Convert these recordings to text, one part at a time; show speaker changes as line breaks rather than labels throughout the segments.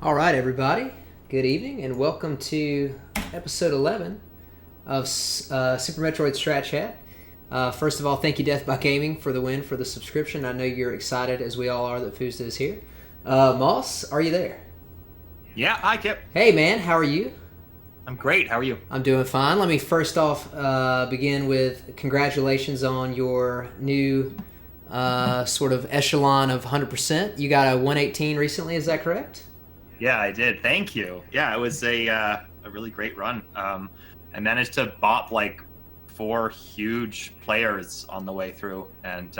All right, everybody. Good evening, and welcome to episode 11 of Super Metroid Strat Chat. First of all, thank you, Death by Gaming, for the win for the subscription. I know you're excited, as we all are, that Fuzda is here. Moss, are you there?
Yeah, hi Kipp.
Hey, man, how are you?
I'm great. How are you?
I'm doing fine. Let me first off begin with congratulations on your new sort of echelon of 100%. You got a 118 recently, is that correct?
Yeah, I did. Thank you. Yeah, it was a really great run. I managed to bop like four huge players on the way through, and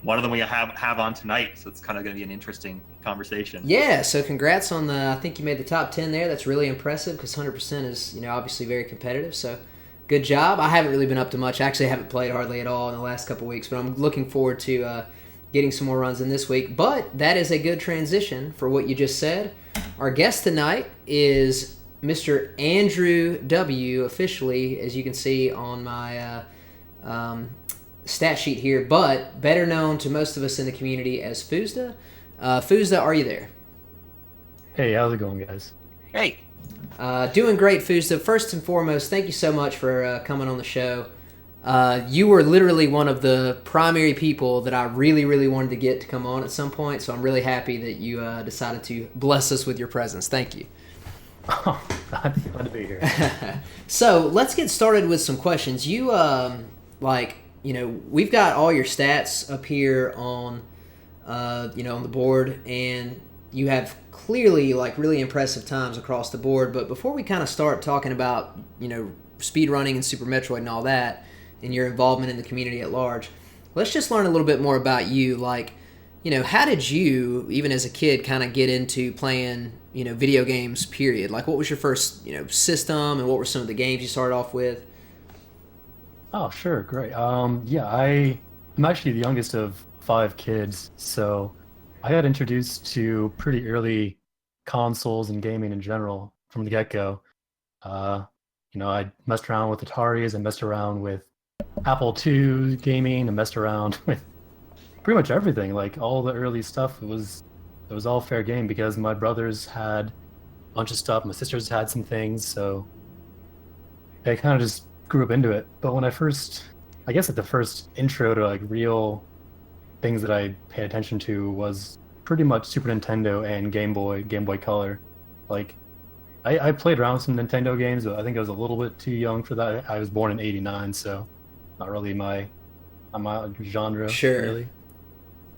one of them we have on tonight. So it's kind of going to be an interesting conversation.
Yeah, so congrats on the. I think you made the top 10 there. That's really impressive because 100% is obviously very competitive. So good job. I haven't really been up to much. Actually, I haven't played hardly at all in the last couple weeks, but I'm looking forward to getting some more runs in this week. But that is a good transition for what you just said. Our guest tonight is Mr. Andreww W. Officially, as you can see on my stat sheet here, but better known to most of us in the community as Fuzda. Fuzda, are you there?
Hey, how's it going, guys?
Hey,
Doing great, Fuzda. First and foremost, thank you so much for coming on the show. You were literally one of the primary people that I really, really wanted to get to come on at some point, so I'm really happy that you decided to bless us with your presence. Thank you.
Oh, glad to be here.
So let's get started with some questions. You, we've got all your stats up here on, on the board, and you have clearly really impressive times across the board. But before we kind of start talking about speed running and Super Metroid and all that, and your involvement in the community at large, let's just learn a little bit more about you. How did you, even as a kid, kind of get into playing video games? Period. Like, what was your first system, and what were some of the games you started off with?
Oh, sure, great. Yeah, I'm actually the youngest of five kids, so I got introduced to pretty early consoles and gaming in general from the get-go. Uh, I messed around with Ataris, I messed around with Apple II gaming, I messed around with pretty much everything. Like all the early stuff, it was all fair game because my brothers had a bunch of stuff, my sisters had some things, so I kind of just grew up into it. But when I guess like the first intro to like real things that I paid attention to was pretty much Super Nintendo and Game Boy Color. Like I played around with some Nintendo games, but I think I was a little bit too young for that. I was born in '89, so not really my genre
Sure.
really.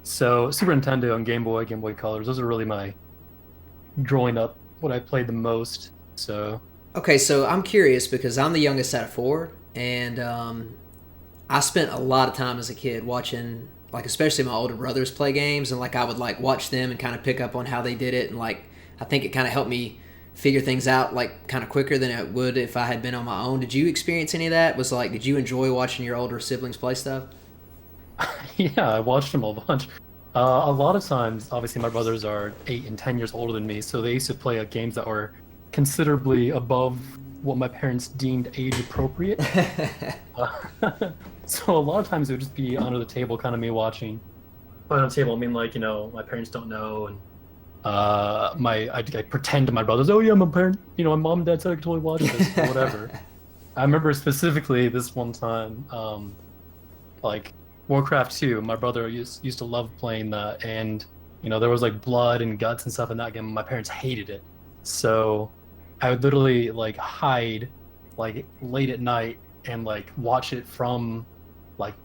So Super Nintendo and Game Boy Colors, those are really my growing up what I played the most. So
Okay, so I'm curious because I'm the youngest out of four, and I spent a lot of time as a kid watching, especially my older brothers play games, and I would watch them and kind of pick up on how they did it, and I think it kind of helped me figure things out kind of quicker than it would if I had been on my own. Did you experience any of that? Did you enjoy watching your older siblings play stuff?
yeah, I watched them a bunch. A lot of times, obviously, my brothers are 8 and 10 years older than me, so they used to play games that were considerably above what my parents deemed age appropriate. So a lot of times it would just be under the table, kind of me watching. By under the table, I mean my parents don't know, and I pretend to my brothers, oh yeah, my parent, my mom and dad said I could totally watch this, or whatever. I remember specifically this one time, like Warcraft 2. My brother used to love playing that, and there was blood and guts and stuff in that game. My parents hated it, so I would literally hide late at night and watch it from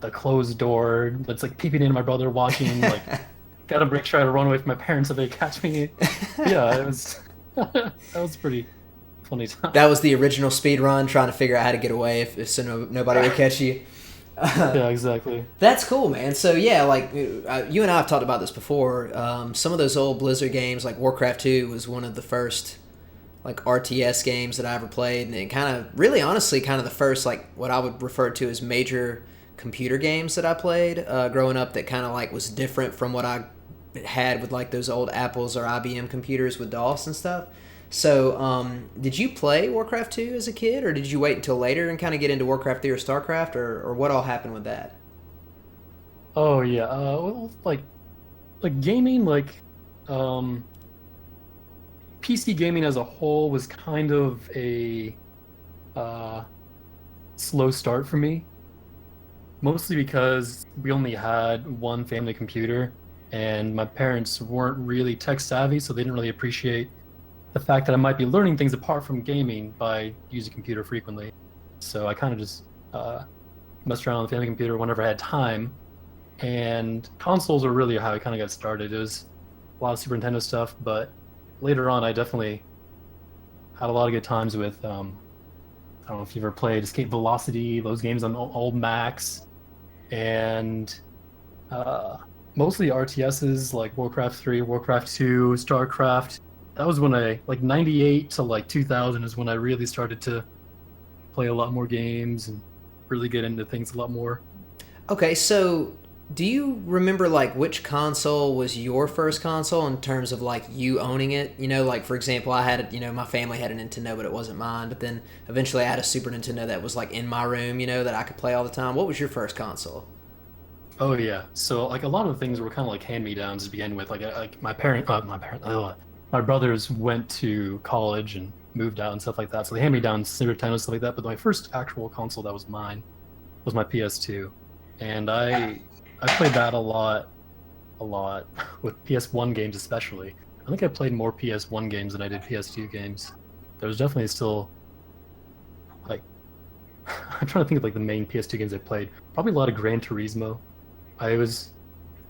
the closed door. That's peeping into my brother watching. Gotta break, try to run away from my parents if they catch me. Yeah, it was that was pretty funny time.
That was the original speed run, trying to figure out how to get away if so nobody would catch you.
Yeah, exactly.
That's cool, man. So yeah, you and I have talked about this before. Some of those old Blizzard games, like Warcraft 2, was one of the first RTS games that I ever played, and it kind of, really honestly, kind of the first what I would refer to as major computer games that I played growing up. That kind of was different from what I had with those old Apples or IBM computers with DOS and stuff. So, did you play Warcraft 2 as a kid, or did you wait until later and kind of get into Warcraft 3 or StarCraft, or what all happened with that?
Oh yeah. Well, gaming, um PC gaming as a whole was kind of a uh, slow start for me, mostly because we only had one family computer, and my parents weren't really tech savvy, so they didn't really appreciate the fact that I might be learning things apart from gaming by using a computer frequently. So I kind of just messed around on the family computer whenever I had time. And consoles are really how I kind of got started. It was a lot of Super Nintendo stuff, but later on, I definitely had a lot of good times with. I don't know if you've ever played Escape Velocity, those games on old Macs, and uh, mostly RTSs like Warcraft 3, Warcraft 2, StarCraft. That was when I like 98 to like 2000 is when I really started to play a lot more games and really get into things a lot more.
Okay, so do you remember like which console was your first console in terms of like you owning it? You know, like for example, I had my family had a Nintendo, but it wasn't mine. But then eventually I had a Super Nintendo that was like in my room, that I could play all the time. What was your first console?
Oh yeah, so like a lot of the things were kind of like hand-me-downs to begin with. Like my brothers went to college and moved out and stuff like that. So they hand-me-downs, Super Nintendo stuff like that. But my first actual console that was mine was my PS2, and I played that a lot with PS1 games especially. I think I played more PS1 games than I did PS2 games. There was definitely still like I'm trying to think of like the main PS2 games I played. Probably a lot of Gran Turismo. I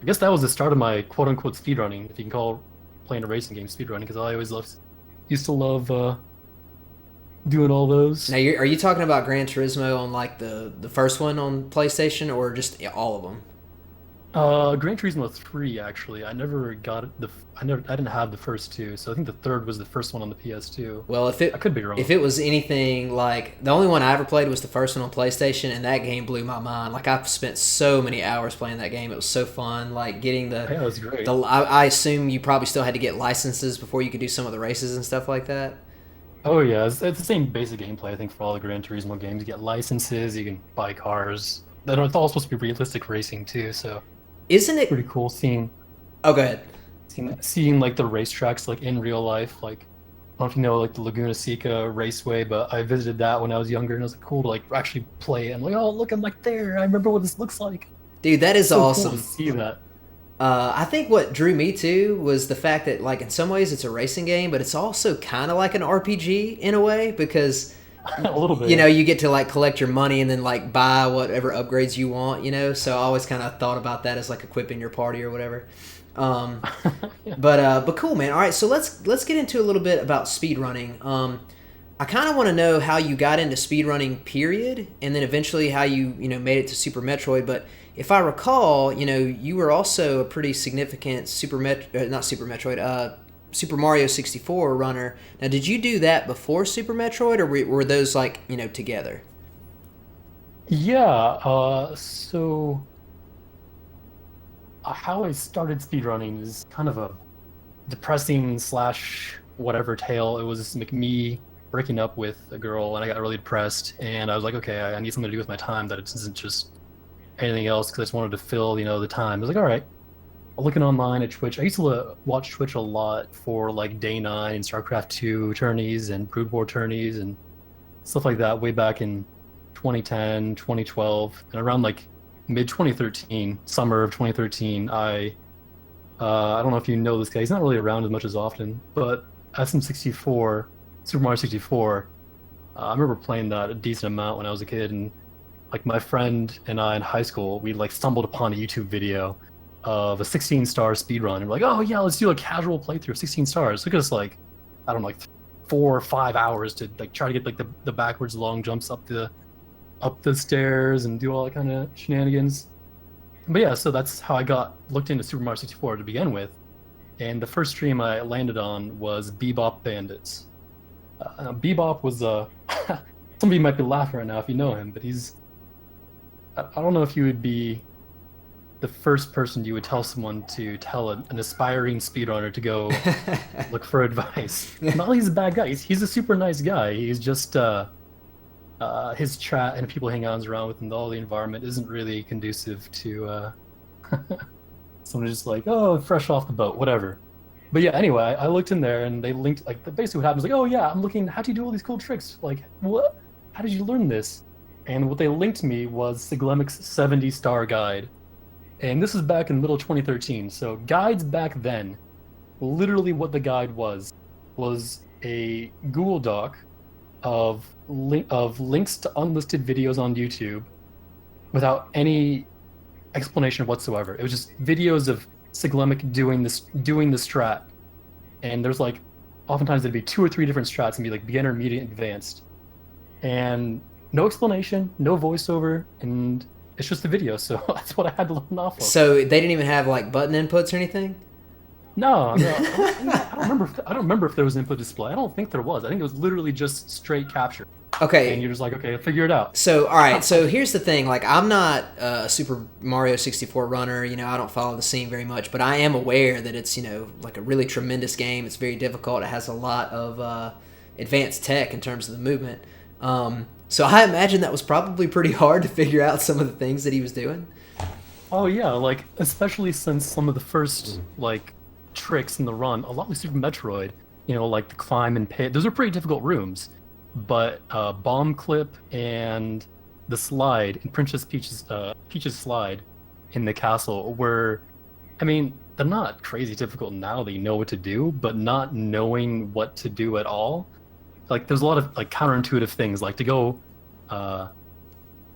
guess that was the start of my quote unquote speedrunning, if you can call playing a racing game speedrunning, because I always used to love doing all those.
Now, are you talking about Gran Turismo on like the first one on PlayStation, or just all of them?
Gran Turismo 3 actually. I never got it. I didn't have the first two, so I think the third was the first one on the PS2.
Well,
I could be wrong.
if it was anything like the only one I ever played was the first one on PlayStation, and that game blew my mind. Like I've spent so many hours playing that game. It was so fun. Like getting
Yeah, it was great.
I assume you probably still had to get licenses before you could do some of the races and stuff like that.
Oh yeah, it's the same basic gameplay I think for all the Gran Turismo games. You get licenses, you can buy cars. It's all supposed to be realistic racing too, so
Isn't
pretty
it?
cool
Oh, go ahead.
seeing like the racetracks like in real life. Like I don't know if you know like the Laguna Seca Raceway, but I visited that when I was younger, and it was like, cool to like actually play it. I'm like, oh look, I'm like there. I remember what this looks like.
Dude, that is
So cool to
awesome.
see that.
I think what drew me to was the fact that, like, in some ways it's a racing game, but it's also kind of like an RPG in a way because,
A little bit.
you get to, like, collect your money and then, like, buy whatever upgrades you want. So I always kind of thought about that as, like, equipping your party or whatever. Um,
Yeah.
but cool, man. All right, so let's get into a little bit about speedrunning. I kind of want to know how you got into speedrunning, period, and then eventually how you made it to Super Metroid. But if I recall, you were also a pretty significant not Super Metroid, Super Mario 64 runner. Now, did you do that before Super Metroid, or were those like together?
Yeah, so how I started speedrunning is kind of a depressing slash whatever tale. It was like me breaking up with a girl, and I got really depressed, and I was like, okay, I need something to do with my time that it isn't just anything else, because I just wanted to fill, the time. I was like, all right, I'm looking online at Twitch. I used to watch Twitch a lot for like Day 9 and StarCraft 2 tourneys and Brood War tourneys and stuff like that way back in 2010, 2012, and around like mid 2013, summer of 2013, I don't know if you know this guy. He's not really around as much as often, but SM64, Super Mario 64. I remember playing that a decent amount when I was a kid, and like my friend and I in high school, we like stumbled upon a YouTube video of a 16-star speedrun, and we're like, oh yeah, let's do a casual playthrough of 16 stars. Took us like, I don't know, like 4 or 5 hours to like try to get like the backwards long jumps up the stairs and do all that kind of shenanigans. But yeah, so that's how I got looked into Super Mario 64 to begin with. And the first stream I landed on was Bebop Bandits. Bebop was some of you might be laughing right now if you know him, but I don't know if you would be the first person you would tell someone to tell an aspiring speedrunner to go look for advice. Not that he's a bad guy. He's a super nice guy. He's just his chat and people hang out around with, and all the environment isn't really conducive to someone just like, oh, fresh off the boat, whatever. But yeah, anyway, I looked in there and they linked like basically what happened was like, oh yeah, I'm looking. How do you do all these cool tricks? Like what? How did you learn this? And what they linked me was Siglemic's 70 star guide, and this is back in the middle of 2013. So guides back then, literally what the guide was a Google Doc of links to unlisted videos on YouTube without any explanation whatsoever. It was just videos of Siglemic doing the strat, and there's like oftentimes there'd be two or three different strats and be like beginner, intermediate, advanced, and no explanation, no voiceover, and it's just the video. So that's what I had to learn off of.
So they didn't even have like button inputs or anything.
No, no, I don't remember. I don't remember if there was input display. I don't think there was. I think it was literally just straight capture, and
Okay,
you're just like, okay, figure it out.
so all right, so here's the thing. Like, I'm not a Super Mario 64 runner. I don't follow the scene very much, but I am aware that it's like a really tremendous game. It's very difficult. It has a lot of advanced tech in terms of the movement. So I imagine that was probably pretty hard to figure out some of the things that he was doing.
Oh yeah, like especially since some of the first like tricks in the run, a lot like Super Metroid, like the climb and pit. Those are pretty difficult rooms, but bomb clip and the slide in Princess Peach's slide in the castle were, I mean, they're not crazy difficult now that you know what to do, but not knowing what to do at all, like there's a lot of like counterintuitive things, like to go uh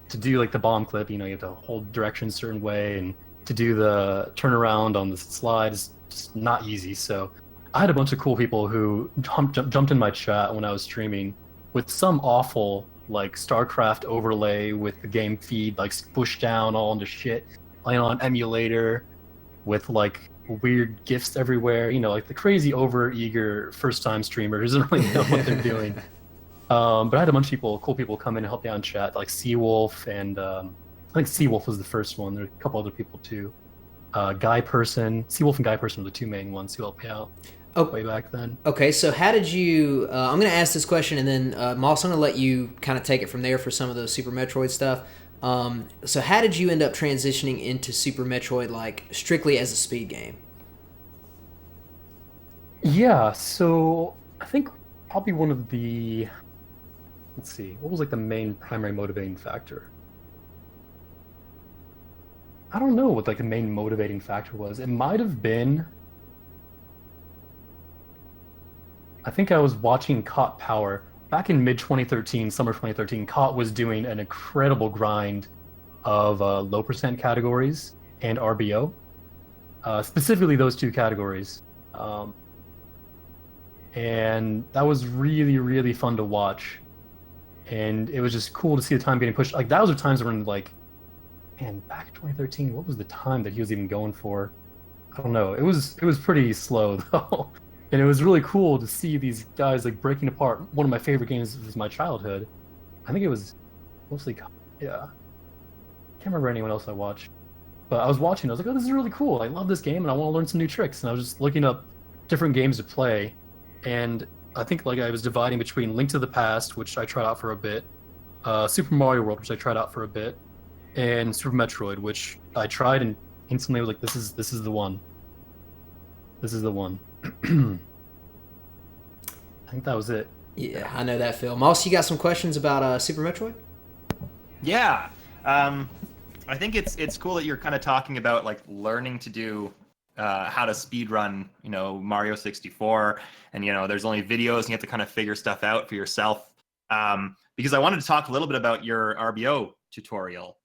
to do like the bomb clip, you have to hold direction a certain way, and to do the turnaround on the slide is just not easy. So I had a bunch of cool people who jumped in my chat when I was streaming with some awful like StarCraft overlay with the game feed like pushed down all into shit, playing on emulator with like weird gifs everywhere. Like the crazy over eager first time streamer who doesn't really know what they're doing. But I had a bunch of cool people come in and help me out in chat, like Seawolf and I think Seawolf was the first one. There were a couple other people too. Guy Person, Seawolf and Guy Person were the two main ones who helped me out
Oh,
way back then.
okay. So how did you? I'm going to ask this question, and then Moss, I'm going to let you kind of take it from there for some of the Super Metroid stuff. So how did you end up transitioning into Super Metroid, like strictly as a speed game?
Yeah, so I think probably one of the, let's see, what was like the main primary motivating factor? I don't know what like the main motivating factor was. It might have been, I think I was watching Caught Power back in mid 2013, summer 2013. Caught was doing an incredible grind of low percent categories and RBO, specifically those two categories. Um, and that was really, really fun to watch. And it was just cool to see the time getting pushed. Like, that was the times when, like, man, back in 2013, what was the time that he was even going for? I don't know. It was pretty slow though, and it was really cool to see these guys like breaking apart. One of my favorite games of my childhood. I think it was mostly, yeah. Can't remember anyone else I watched, but I was watching. I was like, oh, this is really cool. I love this game, and I want to learn some new tricks. And I was just looking up different games to play, and I think like I was dividing between Link to the Past, which I tried out for a bit, Super Mario World, which I tried out for a bit, and Super Metroid, which I tried and instantly was like, this is the one. This is the one. I think that was it.
Yeah, I know that, Phil. Moss, you got some questions about Super Metroid?
Yeah. I think it's cool that you're kind of talking about like learning to do how to speed run, Mario 64, and there's only videos and you have to kind of figure stuff out for yourself. Because I wanted to talk a little bit about your RBO tutorial.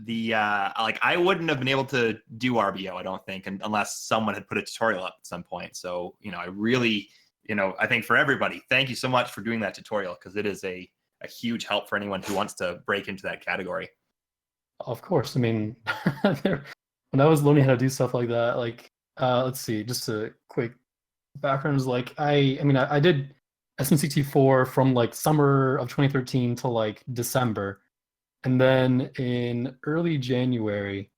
Like I wouldn't have been able to do RBO, I don't think, unless someone had put a tutorial up at some point. So I really, I think for everybody, thank you so much for doing that tutorial, because it is a huge help for anyone who wants to break into that category.
Of course. I mean, when I was learning how to do stuff like that, like let's see, just a quick background is like I did SM64 from like summer of 2013 to like December. And then in early January,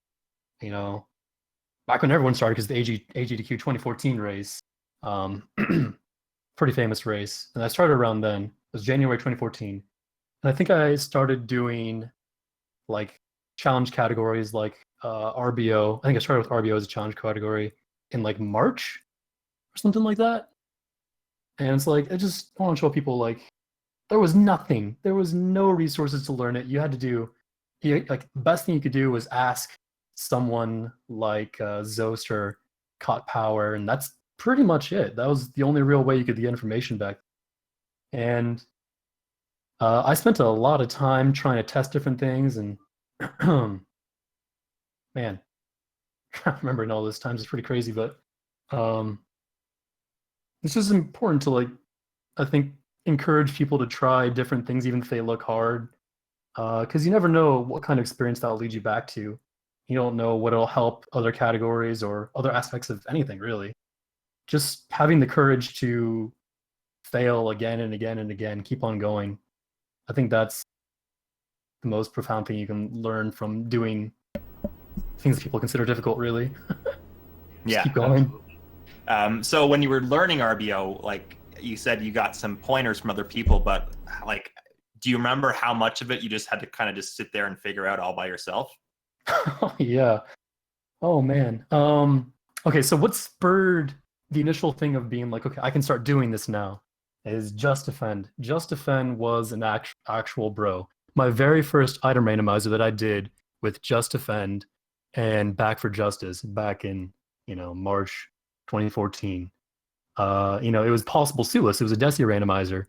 back when everyone started, because the AGDQ 2014 race, pretty famous race, and I started around then. It was January 2014, and I think I started doing like challenge categories like RBO. I think I started with RBO as a challenge category, in like March or something like that. And it's like I just want to show people like there was nothing, there was no resources to learn it. You had to do like the best thing you could do was ask someone like Zost or Caught Power, and that's pretty much it. That was the only real way you could get information back. And I spent a lot of time trying to test different things, and man, remembering all those times is pretty crazy. But um, it's just important to like, I think, encourage people to try different things, even if they look hard, because you never know what kind of experience that'll lead you back to. You don't know what it'll help other categories or other aspects of anything, really. Just having the courage to fail again and again and again, keep on going. I think that's the most profound thing you can learn from doing things people consider difficult, really.
Yeah,
keep going.
Absolutely. So when you were learning RBO, like you said, you got some pointers from other people, but like, do you remember how much of it you just had to kind of just sit there and figure out all by yourself?
Yeah. Oh man. Okay, so what spurred the initial thing of being like, okay, I can start doing this now is Just Defend. Just Defend was an actual bro. My very first item randomizer that I did with Just Defend and Back for Justice back in, March 2014. It was possible sueless. It was a Desi randomizer.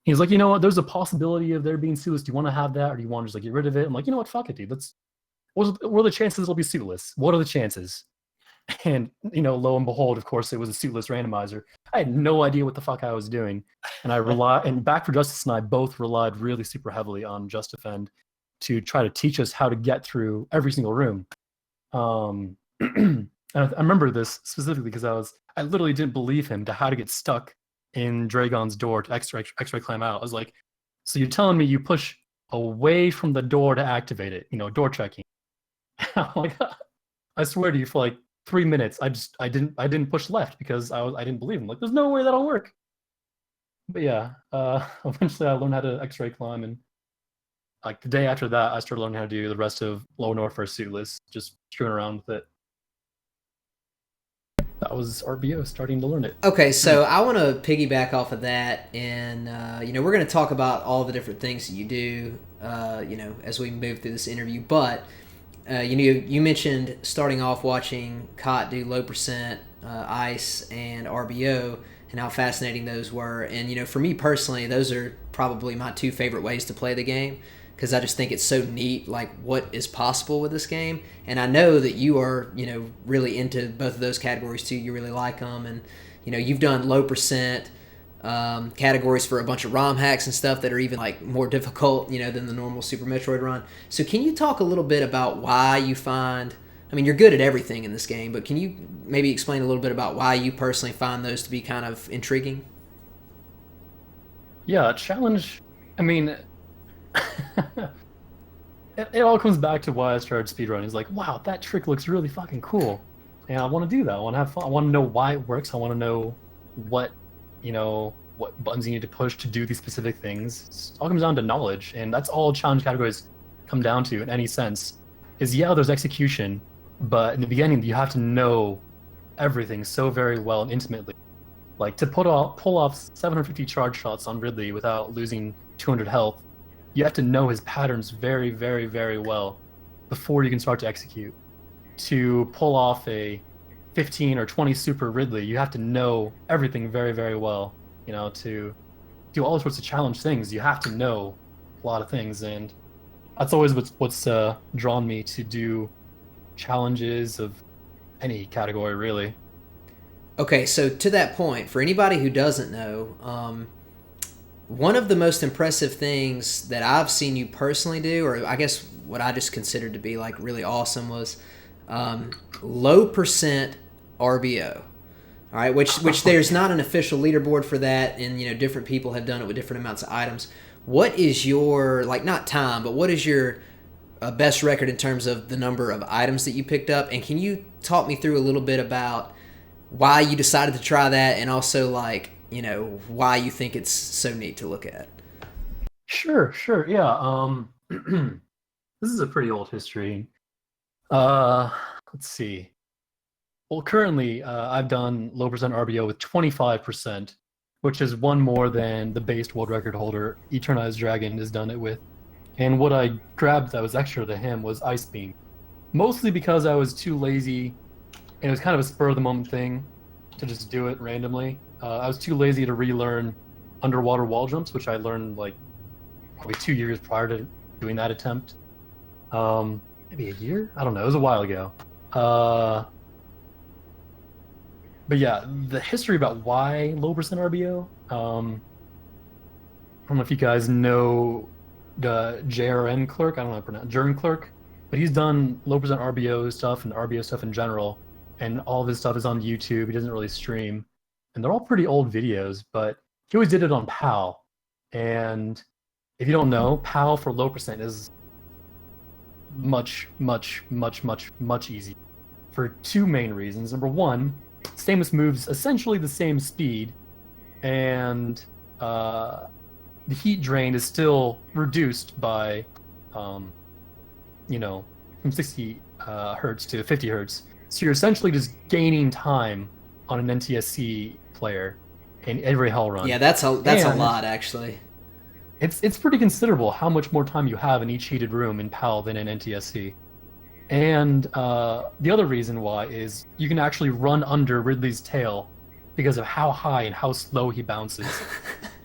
He's like, you know what? There's a possibility of there being sueless. Do you want to have that, or do you want to just like get rid of it? I'm like, you know what? Fuck it, dude. What are the chances it'll be suitless? What are the chances? And lo and behold, of course, it was a suitless randomizer. I had no idea what the fuck I was doing, and and Back for Justice and I both relied really super heavily on Just Defend to try to teach us how to get through every single room. And I remember this specifically because I literally didn't believe him to how to get stuck in Dragon's door to X-ray climb out. I was like, so you're telling me you push away from the door to activate it? Door checking. Like, I swear to you, for like 3 minutes, I didn't push left because I didn't believe him. Like, there's no way that'll work. But yeah, eventually I learned how to X-ray climb, and like the day after that, I started learning how to do the rest of Low North suitless, just screwing around with it. That was RBO, starting to learn it.
Okay, so I want to piggyback off of that, and we're going to talk about all the different things that you do, as we move through this interview. But you mentioned starting off watching Cot do low percent, ice, and RBO, and how fascinating those were. And for me personally, those are probably my two favorite ways to play the game, because I just think it's so neat, like what is possible with this game. And I know that you are, really into both of those categories too. You really like them, and you've done low percent categories for a bunch of ROM hacks and stuff that are even like more difficult, than the normal Super Metroid run. So can you talk a little bit about why you find? I mean, you're good at everything in this game, but can you maybe explain a little bit about why you personally find those to be kind of intriguing?
Yeah, challenge. I mean, it all comes back to why I started speedrunning. It's like, wow, that trick looks really fucking cool, and I want to do that. I want to have fun. I want to know why it works. I want to know what what buttons you need to push to do these specific things. It all comes down to knowledge, and that's all challenge categories come down to in any sense. Is yeah, there's execution, but in the beginning you have to know everything so very well and intimately. Like to pull off 750 charge shots on Ridley without losing 200 health, you have to know his patterns very, very, very well before you can start to execute. To pull off a 15 or 20 super Ridley, you have to know everything very, very well. To do all sorts of challenge things, you have to know a lot of things, and that's always what's drawn me to do challenges of any category, really.
Okay, so to that point, for anybody who doesn't know, one of the most impressive things that I've seen you personally do, or I guess what I just considered to be like really awesome, was low percent RBO. All right, which there's not an official leaderboard for that, and different people have done it with different amounts of items. What is your not time, but what is your best record in terms of the number of items that you picked up? And can you talk me through a little bit about why you decided to try that, and also why you think it's so neat to look at?
Sure, yeah. This is a pretty old history. Let's see. Well, currently, I've done low percent RBO with 25%, which is one more than the base world record holder, Eternized Dragon, has done it with. And what I grabbed that was extra to him was Ice Beam, mostly because I was too lazy, and it was kind of a spur of the moment thing to just do it randomly. I was too lazy to relearn underwater wall jumps, which I learned like probably 2 years prior to doing that attempt. Maybe a year? I don't know. It was a while ago. Uh, but yeah, the history about why low percent RBO. I don't know if you guys know the JRN clerk. I don't know how to pronounce Jern clerk, but he's done low percent RBO stuff and RBO stuff in general, and all of his stuff is on YouTube. He doesn't really stream, and they're all pretty old videos, but he always did it on PAL. And if you don't know, PAL for low percent is much, much, much, much, much easier for two main reasons. Number one, Stamus moves essentially the same speed, and the heat drain is still reduced by, um, from 60 hertz to 50 hertz. So you're essentially just gaining time on an NTSC player in every hell run.
Yeah, that's a
And
lot actually.
it's pretty considerable how much more time you have in each heated room in PAL than in NTSC. And the other reason why is you can actually run under Ridley's tail because of how high and how slow he bounces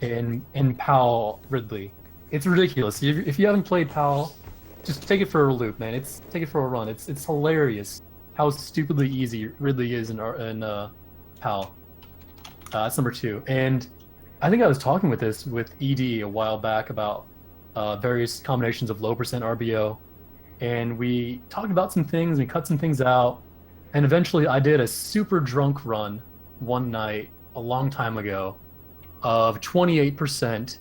in PAL Ridley. It's ridiculous. If you haven't played PAL, just take it for a loop, man. Take it for a run. It's hilarious how stupidly easy Ridley is in PAL. That's number two. And I think I was talking with ED a while back about various combinations of low percent RBO, and we talked about some things, we cut some things out, and eventually I did a super drunk run one night a long time ago of 28%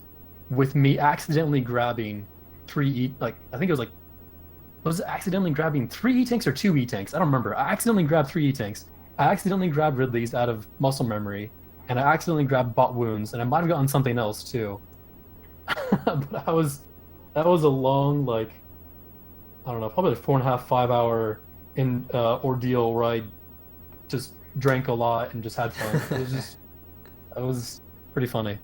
with me accidentally grabbing I think it was like, was it accidentally grabbing 3 E-tanks or 2 E-tanks? I don't remember. I accidentally grabbed 3 E-tanks. I accidentally grabbed Ridley's out of muscle memory, and I accidentally grabbed bot wounds, and I might have gotten something else too. But that was a long, like, I don't know, probably a 4.5, 5 hour ordeal where I just drank a lot and just had fun. That was pretty funny.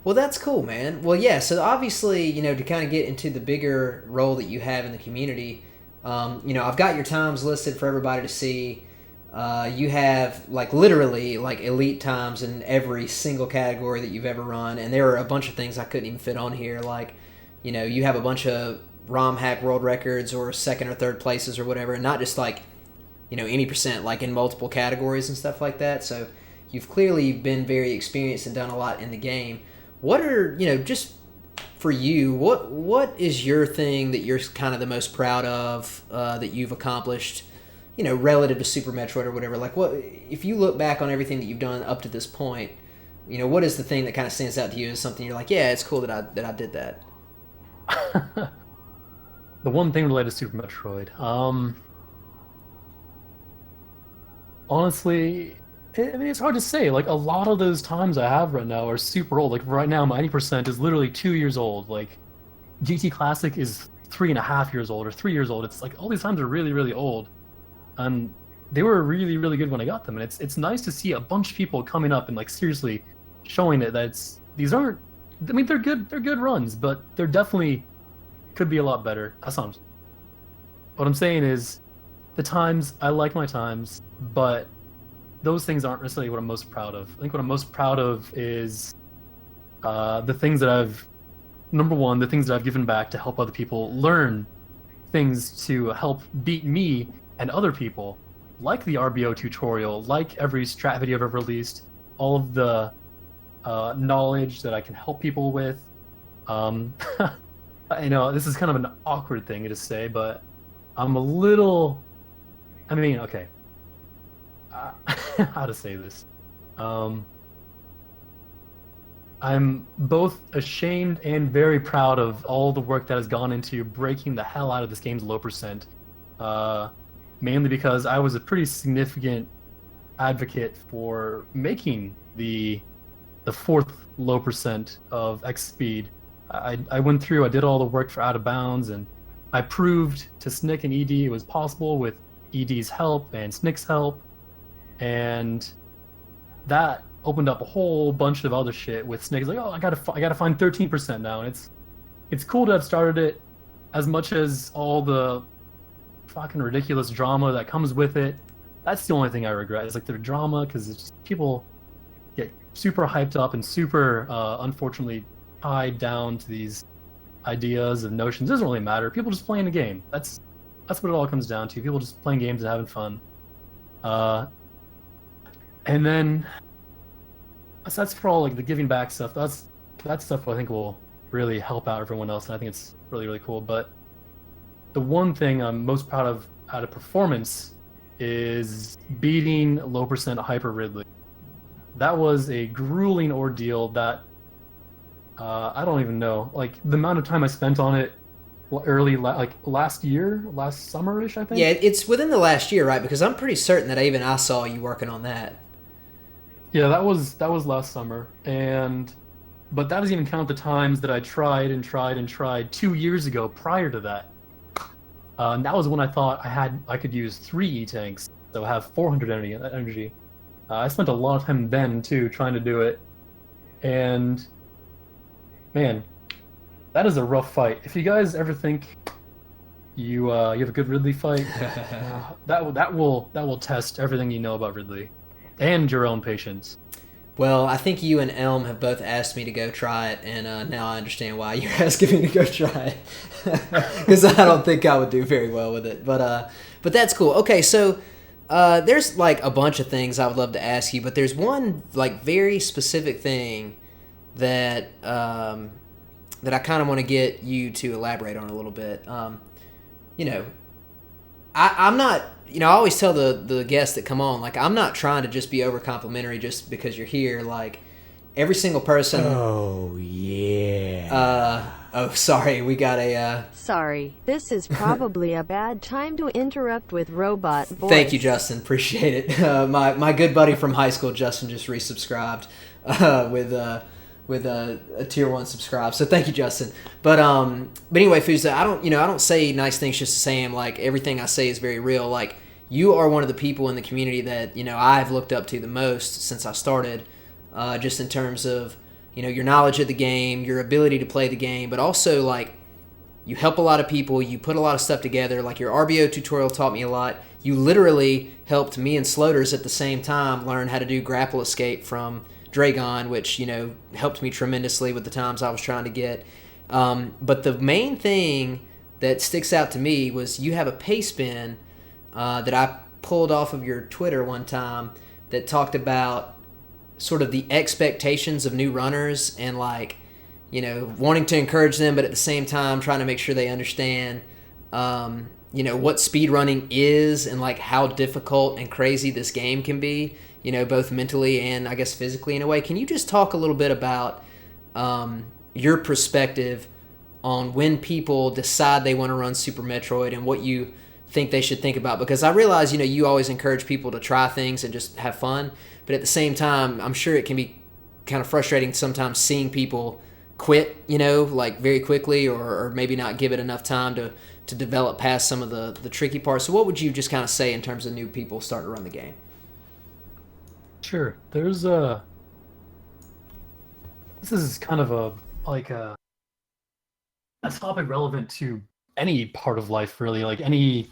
Well, that's cool, man. Well, yeah. So obviously, to kind of get into the bigger role that you have in the community, I've got your times listed for everybody to see. You have like literally like elite times in every single category that you've ever run, and there are a bunch of things I couldn't even fit on here. Like, you have a bunch of ROM hack world records or second or third places or whatever, and not just like, any percent, like in multiple categories and stuff like that. So you've clearly been very experienced and done a lot in the game. What are, just for you, what is your thing that you're kind of the most proud of that you've accomplished, relative to Super Metroid or whatever? Like, what if you look back on everything that you've done up to this point, what is the thing that kind of stands out to you as something you're like, yeah, it's cool that I did that?
The one thing related to Super Metroid. Honestly, I mean, it's hard to say. Like, a lot of those times I have right now are super old. Like, right now, my 90% is literally 2 years old. Like, GT Classic is 3.5 years old or 3 years old. It's like all these times are really, really old. And they were really, really good when I got them. And it's nice to see a bunch of people coming up and, like, seriously showing it that these aren't, I mean, they're good runs, but they're definitely could be a lot better. What I'm saying is the times, I like my times, but those things aren't necessarily what I'm most proud of. I think what I'm most proud of is the things that number one, the things that I've given back to help other people learn things to help beat me and other people, like the RBO tutorial, like every strat video I've ever released, all of the knowledge that I can help people with. I know this is kind of an awkward thing to say, but I'm a little, I mean, okay. How to say this? I'm both ashamed and very proud of all the work that has gone into breaking the hell out of this game's low percent. Mainly because I was a pretty significant advocate for making the fourth low percent of X speed. I went through, I did all the work for Out of Bounds, and I proved to Snick and ED it was possible with ED's help and Snick's help. and that opened up a whole bunch of other shit with snakes. Like, oh, I gotta find 13% now, and it's cool to have started it. As much as all the fucking ridiculous drama that comes with it, that's the only thing I regret. Is like the drama, because it's just, people get super hyped up and super unfortunately tied down to these ideas and notions. It doesn't really matter. People just playing the game. That's what it all comes down to. People just playing games and having fun. And then so that's for all like the giving back stuff. That stuff I think will really help out everyone else, and I think it's really, really cool. But the one thing I'm most proud of out of performance is beating low percent Hyper Ridley. That was a grueling ordeal that I don't even know. Like the amount of time I spent on it like last year, last summer-ish, I think.
Yeah, it's within the last year, right? Because I'm pretty certain that even I saw you working on that.
Yeah, that was last summer, but that doesn't even count the times that I tried and tried and tried 2 years ago prior to that. And that was when I thought I could use 3 E-tanks, so have 400 energy. I spent a lot of time then too trying to do it, and man, that is a rough fight. If you guys ever think you have a good Ridley fight, that will test everything you know about Ridley and your own patience.
Well, I think you and Elm have both asked me to go try it, and now I understand why you're asking me to go try it. Because I don't think I would do very well with it. But that's cool. Okay, so there's like a bunch of things I would love to ask you, but there's one like very specific thing that that I kind of want to get you to elaborate on a little bit. You know, I'm not. You know, I always tell the guests that come on, like, I'm not trying to just be over complimentary just because you're here. Like, every single person.
Oh, yeah.
Sorry, we got a.
Sorry, this is probably a bad time to interrupt with robot voice.
Thank you, Justin. Appreciate it. My good buddy from high school, Justin, just resubscribed with a tier 1 subscribe. So thank you, Justin. But anyway, Fuza, I don't say nice things just to say them. Like everything I say is very real. Like you are one of the people in the community that I've looked up to the most since I started. Just in terms of your knowledge of the game, your ability to play the game, but also like you help a lot of people. You put a lot of stuff together. Like your RBO tutorial taught me a lot. You literally helped me and Sloters at the same time learn how to do grapple escape from Dragon, which helped me tremendously with the times I was trying to get. But the main thing that sticks out to me was you have a pace bin that I pulled off of your Twitter one time that talked about sort of the expectations of new runners and like wanting to encourage them, but at the same time trying to make sure they understand what speed running is and like how difficult and crazy this game can be. Both mentally and I guess physically in a way. Can you just talk a little bit about your perspective on when people decide they want to run Super Metroid and what you think they should think about? Because I realize, you always encourage people to try things and just have fun. But at the same time, I'm sure it can be kind of frustrating sometimes seeing people quit, like very quickly or maybe not give it enough time to develop past some of the tricky parts. So what would you just kind of say in terms of new people starting to run the game?
Sure. This is kind of a topic relevant to any part of life, really. Like any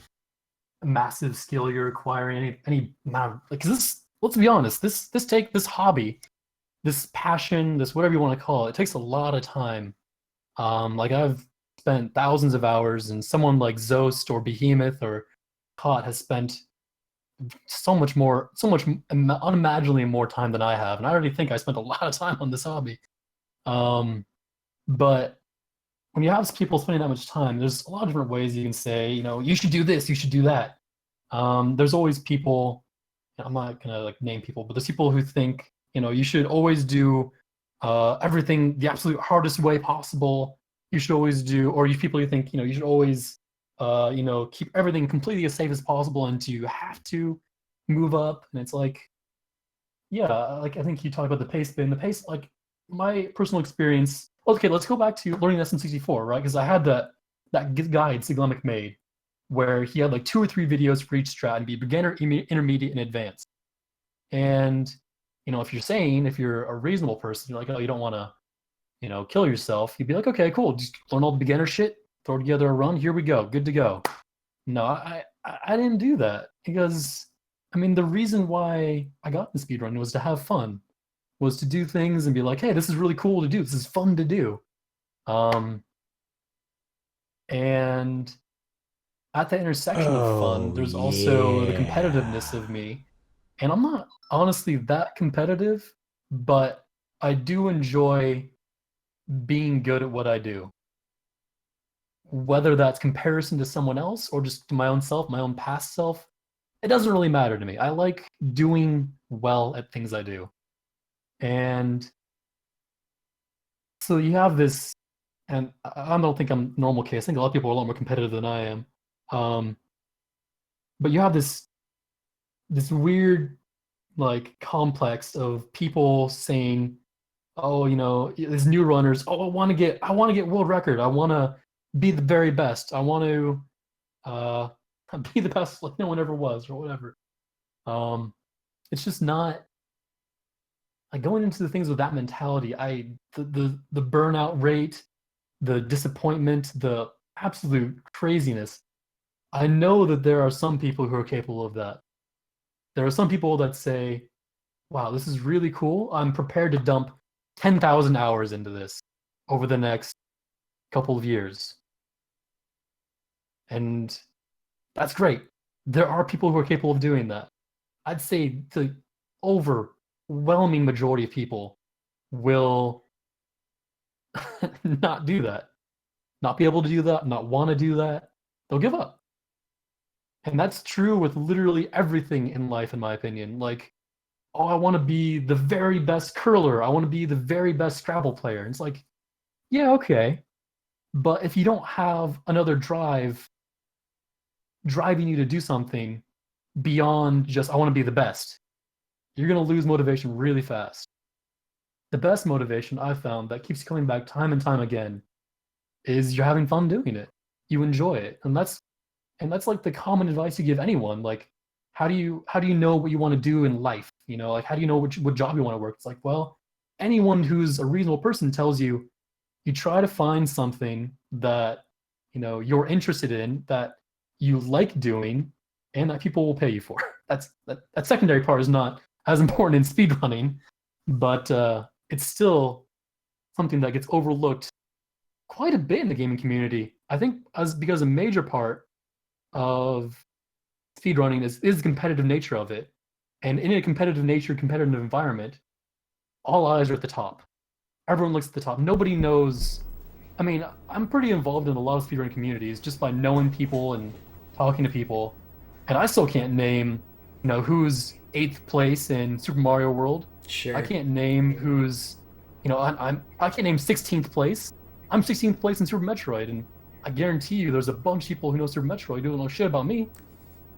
massive skill you're acquiring, any amount of like. 'Cause this, let's be honest, this hobby, this passion, this whatever you want to call it, it takes a lot of time. Like I've spent thousands of hours, and someone like Zost or Behemoth or Cot has spent so much unimaginably more time than I have, and I already think I spent a lot of time on this hobby. But when you have people spending that much time, there's a lot of different ways you can say, you should do this, you should do that. There's always people, I'm not gonna like name people, but there's people who think, you should always do everything the absolute hardest way possible. You should always do, or you people who think, you should always keep everything completely as safe as possible, and you have to move up. And it's like, yeah, like I think you talked about the pace bin. The pace, like my personal experience. Okay, let's go back to learning SM64, right? Because I had that guide Siglemic made, where he had like 2 or 3 videos for each strat and be beginner, intermediate, and advanced. And if you're a reasonable person, you're like, oh, you don't want to kill yourself, you'd be like, okay, cool, just learn all the beginner shit, throw together a run, here we go, good to go. No, I didn't do that, because the reason why I got the speedrun was to have fun, was to do things and be like, hey, this is really cool to do, this is fun to do. And at the intersection of fun, there's also the competitiveness of me. And I'm not honestly that competitive, but I do enjoy being good at what I do. Whether that's comparison to someone else or just to my own self, my own past self, it doesn't really matter to me. I like doing well at things I do. And so you have this, and I don't think I'm normal case. I think a lot of people are a lot more competitive than I am. But you have this weird complex of people saying, oh, these new runners, oh, I want to get world record. I want to be the very best. I want to be the best like no one ever was, or whatever. It's just not like going into the things with that mentality. The burnout rate, the disappointment, the absolute craziness. I know that there are some people who are capable of that. There are some people that say, wow, this is really cool. I'm prepared to dump 10,000 hours into this over the next couple of years. And that's great. There are people who are capable of doing that. I'd say the overwhelming majority of people will not do that, not be able to do that, not want to do that. They'll give up. And that's true with literally everything in life, in my opinion. Like, oh, I want to be the very best curler. I want to be the very best Scrabble player. And it's like, yeah, okay. But if you don't have another driving you to do something beyond just, I want to be the best, you're going to lose motivation really fast. The best motivation I've found that keeps coming back time and time again is you're having fun doing it. You enjoy it. And that's like the common advice you give anyone. Like, how do you know what you want to do in life? Like, how do you know what job you want to work? It's like, well, anyone who's a reasonable person tells you, you try to find something that you're interested in, that you like doing, and that people will pay you for. That secondary part is not as important in speedrunning, but it's still something that gets overlooked quite a bit in the gaming community. I think because a major part of speedrunning is the competitive nature of it. And in a competitive environment, all eyes are at the top. Everyone looks at the top. Nobody knows. I'm pretty involved in a lot of speedrunning communities just by knowing people and talking to people. And I still can't name, who's 8th place in Super Mario World.
Sure.
I can't name who's, I can't name 16th place. I'm 16th place in Super Metroid, and I guarantee you there's a bunch of people who know Super Metroid who don't know shit about me.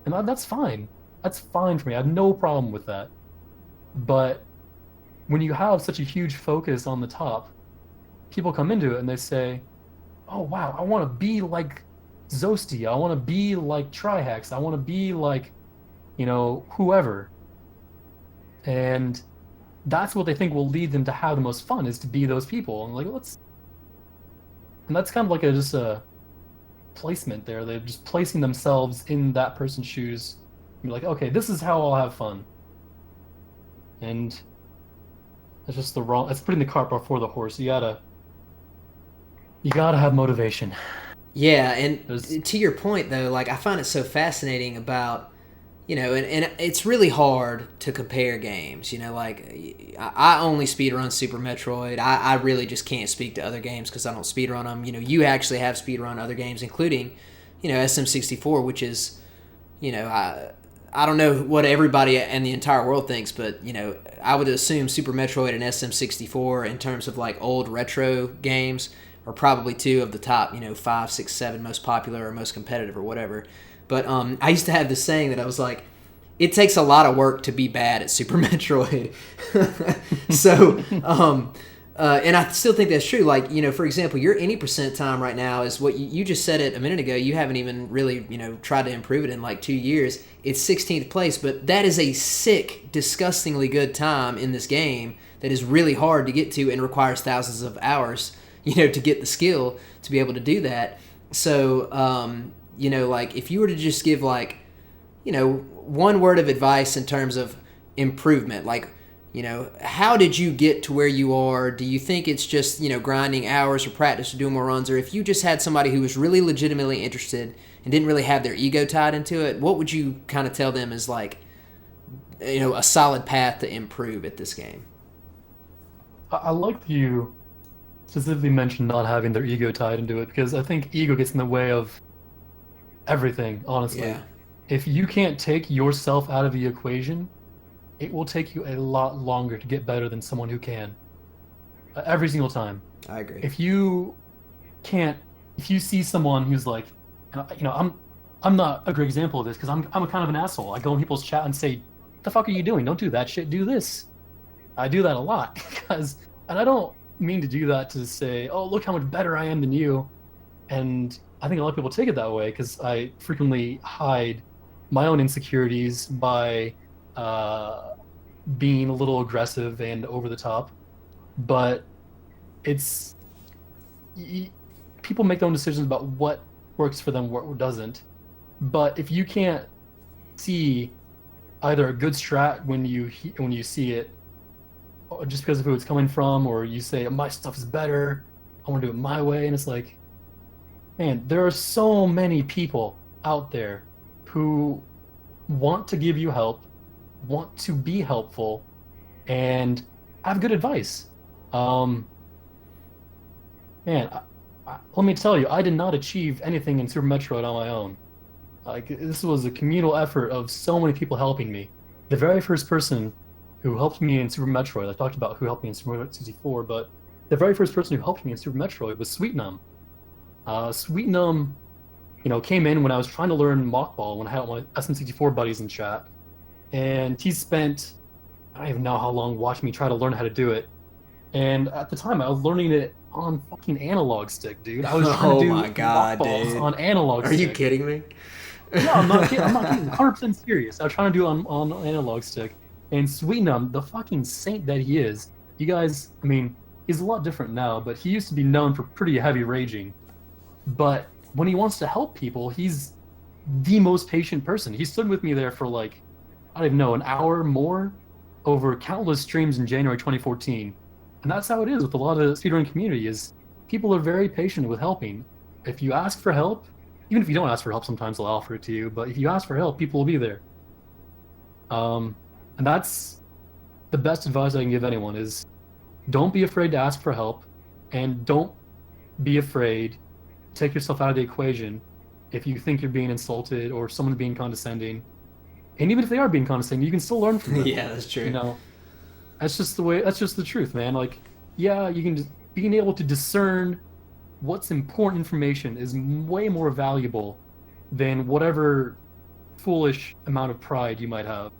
And that's fine. That's fine for me. I have no problem with that. But when you have such a huge focus on the top, people come into it and they say, oh, wow, I want to be like Zosty. I want to be like Trihex. I want to be like, whoever. And that's what they think will lead them to have the most fun, is to be those people. And and that's kind of like just a placement there. They're just placing themselves in that person's shoes. You're like, okay, this is how I'll have fun. And it's just it's putting the cart before the horse. You gotta have motivation.
Yeah, and to your point though, like, I find it so fascinating about, and it's really hard to compare games. Like, I only speedrun Super Metroid. I really just can't speak to other games because I don't speedrun them. You actually have speedrun other games, including, SM64, which is, I don't know what everybody in the entire world thinks, but, I would assume Super Metroid and SM64 in terms of, like, old retro games are probably two of the top, 5, 6, 7 most popular or most competitive or whatever. But I used to have this saying that I was like, it takes a lot of work to be bad at Super Metroid. So And I still think that's true. Like, for example, your any percent time right now is what you just said it a minute ago. You haven't even really, tried to improve it in like 2 years. It's 16th place, but that is a sick, disgustingly good time in this game that is really hard to get to and requires thousands of hours, to get the skill to be able to do that. So, like if you were to just give like, one word of advice in terms of improvement, like, how did you get to where you are? Do you think it's just, grinding hours or practice to do more runs? Or if you just had somebody who was really legitimately interested and didn't really have their ego tied into it, what would you kind of tell them is like, a solid path to improve at this game?
I like that you specifically mentioned not having their ego tied into it, because I think ego gets in the way of everything, honestly.
Yeah.
If you can't take yourself out of the equation, it will take you a lot longer to get better than someone who can. Every single time.
I agree.
If you see someone who's like, I'm not a great example of this because I'm a kind of an asshole. I go in people's chat and say, "What the fuck are you doing? Don't do that shit. Do this." I do that a lot and I don't mean to do that to say, "Oh, look how much better I am than you." And I think a lot of people take it that way because I frequently hide my own insecurities by being a little aggressive and over the top. But it's people make their own decisions about what works for them, what doesn't. But if you can't see either a good strat when you see it, or just because of who it's coming from, or you say my stuff is better, I want to do it my way, and it's like, man, there are so many people out there who want to give you help, want to be helpful, and have good advice. Man, let me tell you, I did not achieve anything in Super Metroid on my own. Like, this was a communal effort of so many people helping me. The very first person who helped me in Super Metroid, I talked about who helped me in Super Metroid 64, but the very first person who helped me in Super Metroid was Sweetnum. Sweetnum, came in when I was trying to learn Mockball, when I had my SM64 buddies in chat. And he spent, I don't even know how long, watching me try to learn how to do it. And at the time, I was learning it on fucking analog stick, dude. I was trying to do
my God,
Mockballs
dude.
on analog stick.
Are you kidding me?
No, I'm not kidding. I'm not kidding. 100% serious. I was trying to do it on analog stick. And Sweetnum, the fucking saint that he is, you guys, I mean, he's a lot different now, but he used to be known for pretty heavy raging. But when he wants to help people, he's the most patient person. He stood with me there for like, I don't even know, an hour more over countless streams in January 2014. And that's how it is with a lot of the speedrun community, is people are very patient with helping. If you ask for help, even if you don't ask for help, sometimes they'll offer it to you, but if you ask for help, people will be there. And that's the best advice I can give anyone, is don't be afraid to ask for help, and don't be afraid to take yourself out of the equation if you think you're being insulted or someone's being condescending. And even if they are being condescending, you can still learn from them.
Yeah, that's true.
That's just the truth, man. Like, yeah, being able to discern what's important information is way more valuable than whatever foolish amount of pride you might have.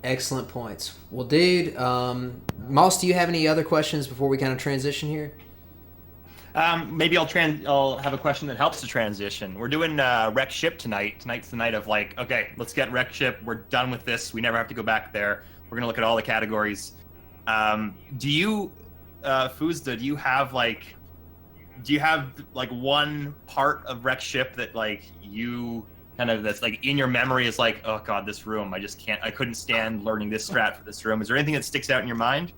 Excellent points. Well, dude, Moss, do you have any other questions before we kind of transition here?
Maybe I'll have a question that helps to transition. We're doing Wreck Ship tonight. Tonight's the night of like, okay, let's get Wreck Ship. We're done with this. We never have to go back there. We're gonna look at all the categories. Do you, Fuzda, do you have like one part of Wreck Ship that like you kind of, that's like in your memory is like, oh god, this room, I couldn't stand learning this strat for this room. Is there anything that sticks out in your mind?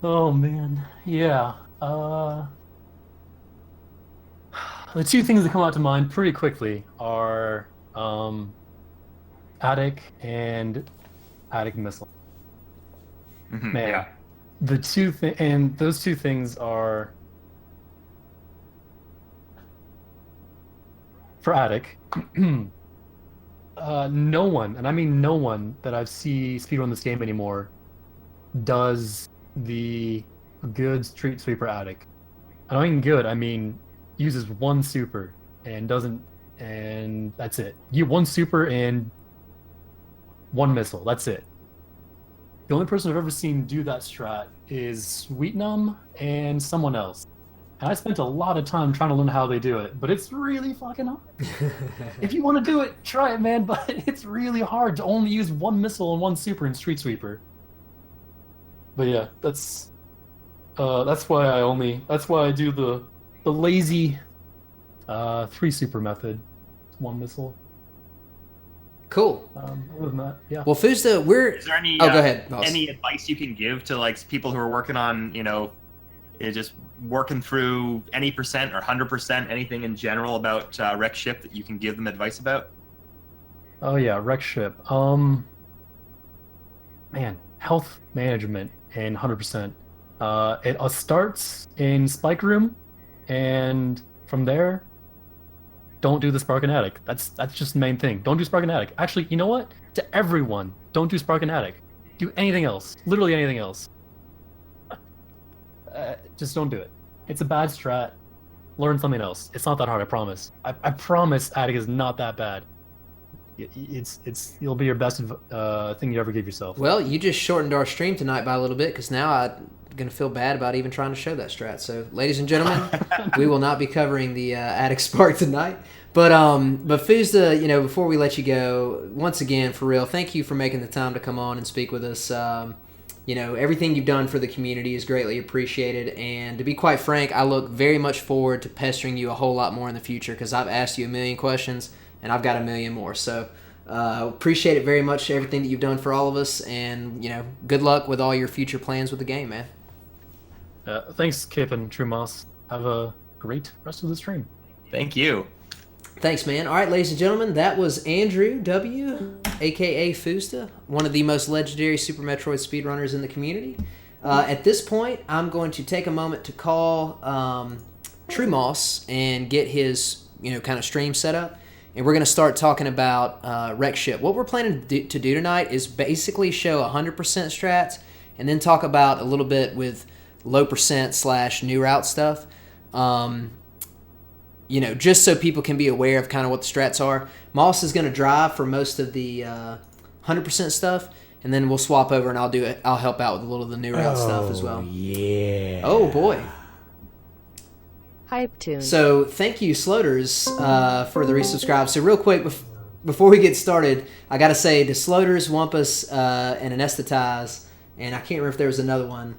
Oh man, yeah. The two things that come out to mind pretty quickly are Attic and Attic Missile.
Mm-hmm,
Man,
yeah.
those two things are, for Attic. No one, and I mean no one that I've seen speedrun this game anymore, does the good Street Sweeper Attic. I don't mean good, I mean uses one super and that's it. You one super and one missile, that's it. The only person I've ever seen do that strat is Sweetnum and someone else. And I spent a lot of time trying to learn how they do it, but it's really fucking hard. If you want to do it, try it, man, but it's really hard to only use one missile and one super in Street Sweeper. But yeah, that's why I do the lazy 3 super method. One missile.
Cool.
Other than that, yeah.
Well, Fuzda,
Is there any
go ahead, boss.
any advice you can give to like people who are working on, just working through any percent or 100%, anything in general about rec ship that you can give them advice about?
Oh yeah, rec ship. Man, health management and 100%. It starts in Spike Room, and from there, don't do the Spark and Attic. That's just the main thing. Don't do Spark and Attic. Actually, you know what? To everyone, don't do Spark and Attic. Do anything else. Literally anything else. Just don't do it. It's a bad strat. Learn something else. It's not that hard, I promise. I promise Attic is not that bad. You'll be your best thing you ever give yourself.
Well, you just shortened our stream tonight by a little bit because now I'm going to feel bad about even trying to show that strat. So, ladies and gentlemen, we will not be covering the Attic Spark tonight. But Fuzda, before we let you go, once again, for real, thank you for making the time to come on and speak with us. Everything you've done for the community is greatly appreciated. And to be quite frank, I look very much forward to pestering you a whole lot more in the future because I've asked you a million questions and I've got a million more. So appreciate it very much, everything that you've done for all of us. And, good luck with all your future plans with the game, man.
Thanks, Kipp and True Moss. Have a great rest of the stream.
Thank you.
Thanks, man. All right, ladies and gentlemen, that was Andreww W., a.k.a. Fuzda, one of the most legendary Super Metroid speedrunners in the community. At this point, I'm going to take a moment to call True Moss and get his, kind of stream set up. And we're going to start talking about Rec Ship. What we're planning to do tonight is basically show 100% strats and then talk about a little bit with low percent / new route stuff. Just so people can be aware of kind of what the strats are. Moss is going to drive for most of the 100% stuff, and then we'll swap over and I'll help out with a little of the new route stuff as well.
Yeah.
Oh boy.
Hype tune.
So thank you, Sloters, for the resubscribe. So real quick, before we get started, I got to say to Sloters, Wampus, and Anesthetise, and I can't remember if there was another one.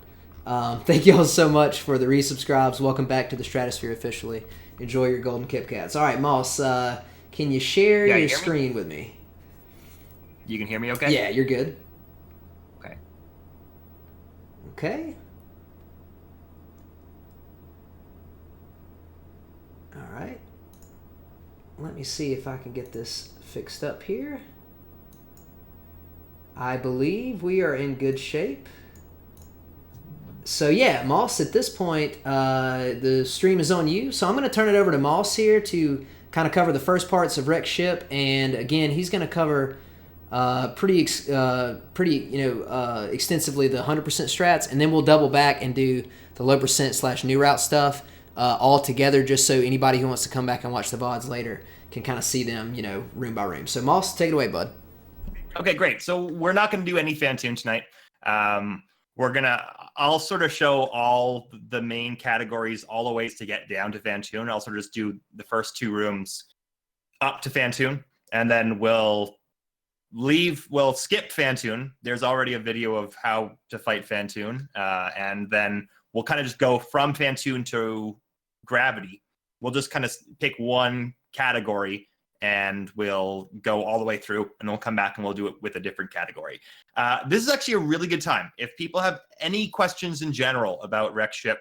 Thank you all so much for the resubscribes. Welcome back to the Stratosphere officially. Enjoy your golden Kip Cats. All right, Moss, can you share your screen with me?
You can hear me okay?
Yeah, you're good.
Okay.
Okay. All right. Let me see if I can get this fixed up here. I believe we are in good shape. So yeah, Moss, at this point, the stream is on you. So I'm going to turn it over to Moss here to kind of cover the first parts of Rec Ship. And again, he's going to cover pretty extensively the 100% strats. And then we'll double back and do the low percent / new route stuff all together, just so anybody who wants to come back and watch the VODs later can kind of see them, room by room. So Moss, take it away, bud.
Okay, great. So we're not going to do any Phantoon tonight. I'll sort of show all the main categories, all the ways to get down to Phantoon. I'll sort of just do the first 2 rooms up to Phantoon, and then we'll skip Phantoon. There's already a video of how to fight Phantoon, and then we'll kind of just go from Phantoon to Gravity. We'll just kind of pick one category and we'll go all the way through, and we'll come back and we'll do it with a different category. This is actually a really good time. If people have any questions in general about Rec Ship,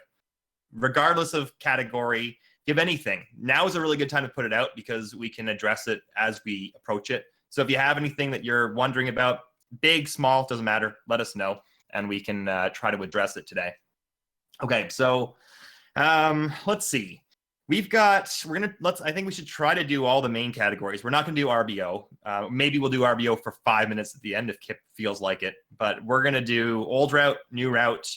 regardless of category, give anything, now is a really good time to put it out because we can address it as we approach it. So if you have anything that you're wondering about, big, small, doesn't matter, let us know, and we can try to address it today. Okay, so let's see. I think we should try to do all the main categories. We're not going to do RBO. Maybe we'll do RBO for 5 minutes at the end if Kipp feels like it. But we're going to do old route, new route,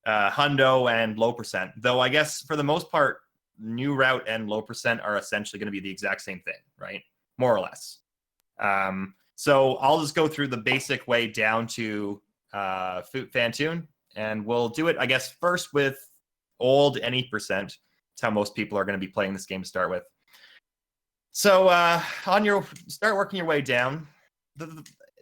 hundo, and low percent. Though I guess for the most part, new route and low percent are essentially going to be the exact same thing, right? More or less. So I'll just go through the basic way down to Fantoon, and we'll do it, I guess, first with old any percent. It's how most people are going to be playing this game to start with. So start working your way down.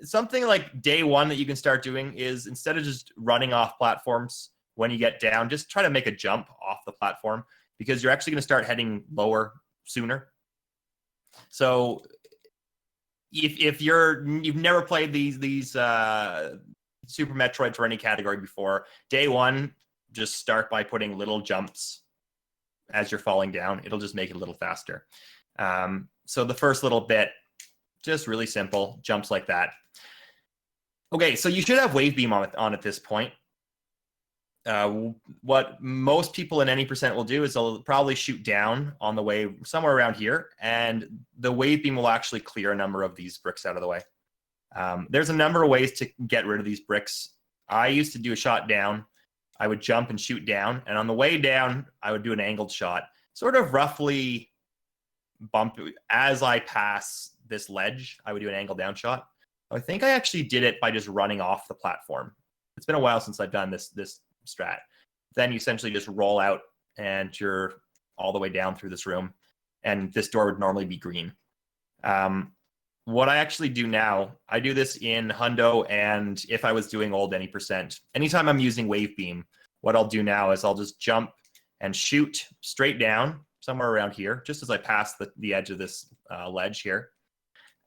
Something like day one that you can start doing is, instead of just running off platforms when you get down, just try to make a jump off the platform, because you're actually going to start heading lower sooner. So if you've never played these Super Metroids for any category before, day one, just start by putting little jumps as you're falling down. It'll just make it a little faster. So the first little bit, just really simple jumps like that. Okay, so you should have wave beam on at this point. What most people in any percent will do is they'll probably shoot down on the way somewhere around here, and the wave beam will actually clear a number of these bricks out of the way. There's a number of ways to get rid of these bricks. I used to do a shot down. I would jump and shoot down, and on the way down, I would do an angled shot, sort of roughly bump as I pass this ledge. I would do an angle down shot. I think I actually did it by just running off the platform. It's been a while since I've done this strat. Then you essentially just roll out and you're all the way down through this room, and this door would normally be green. What I actually do now, I do this in Hundo, and if I was doing old any percent, anytime I'm using wave beam, what I'll do now is I'll just jump and shoot straight down somewhere around here, just as I pass the edge of this ledge here.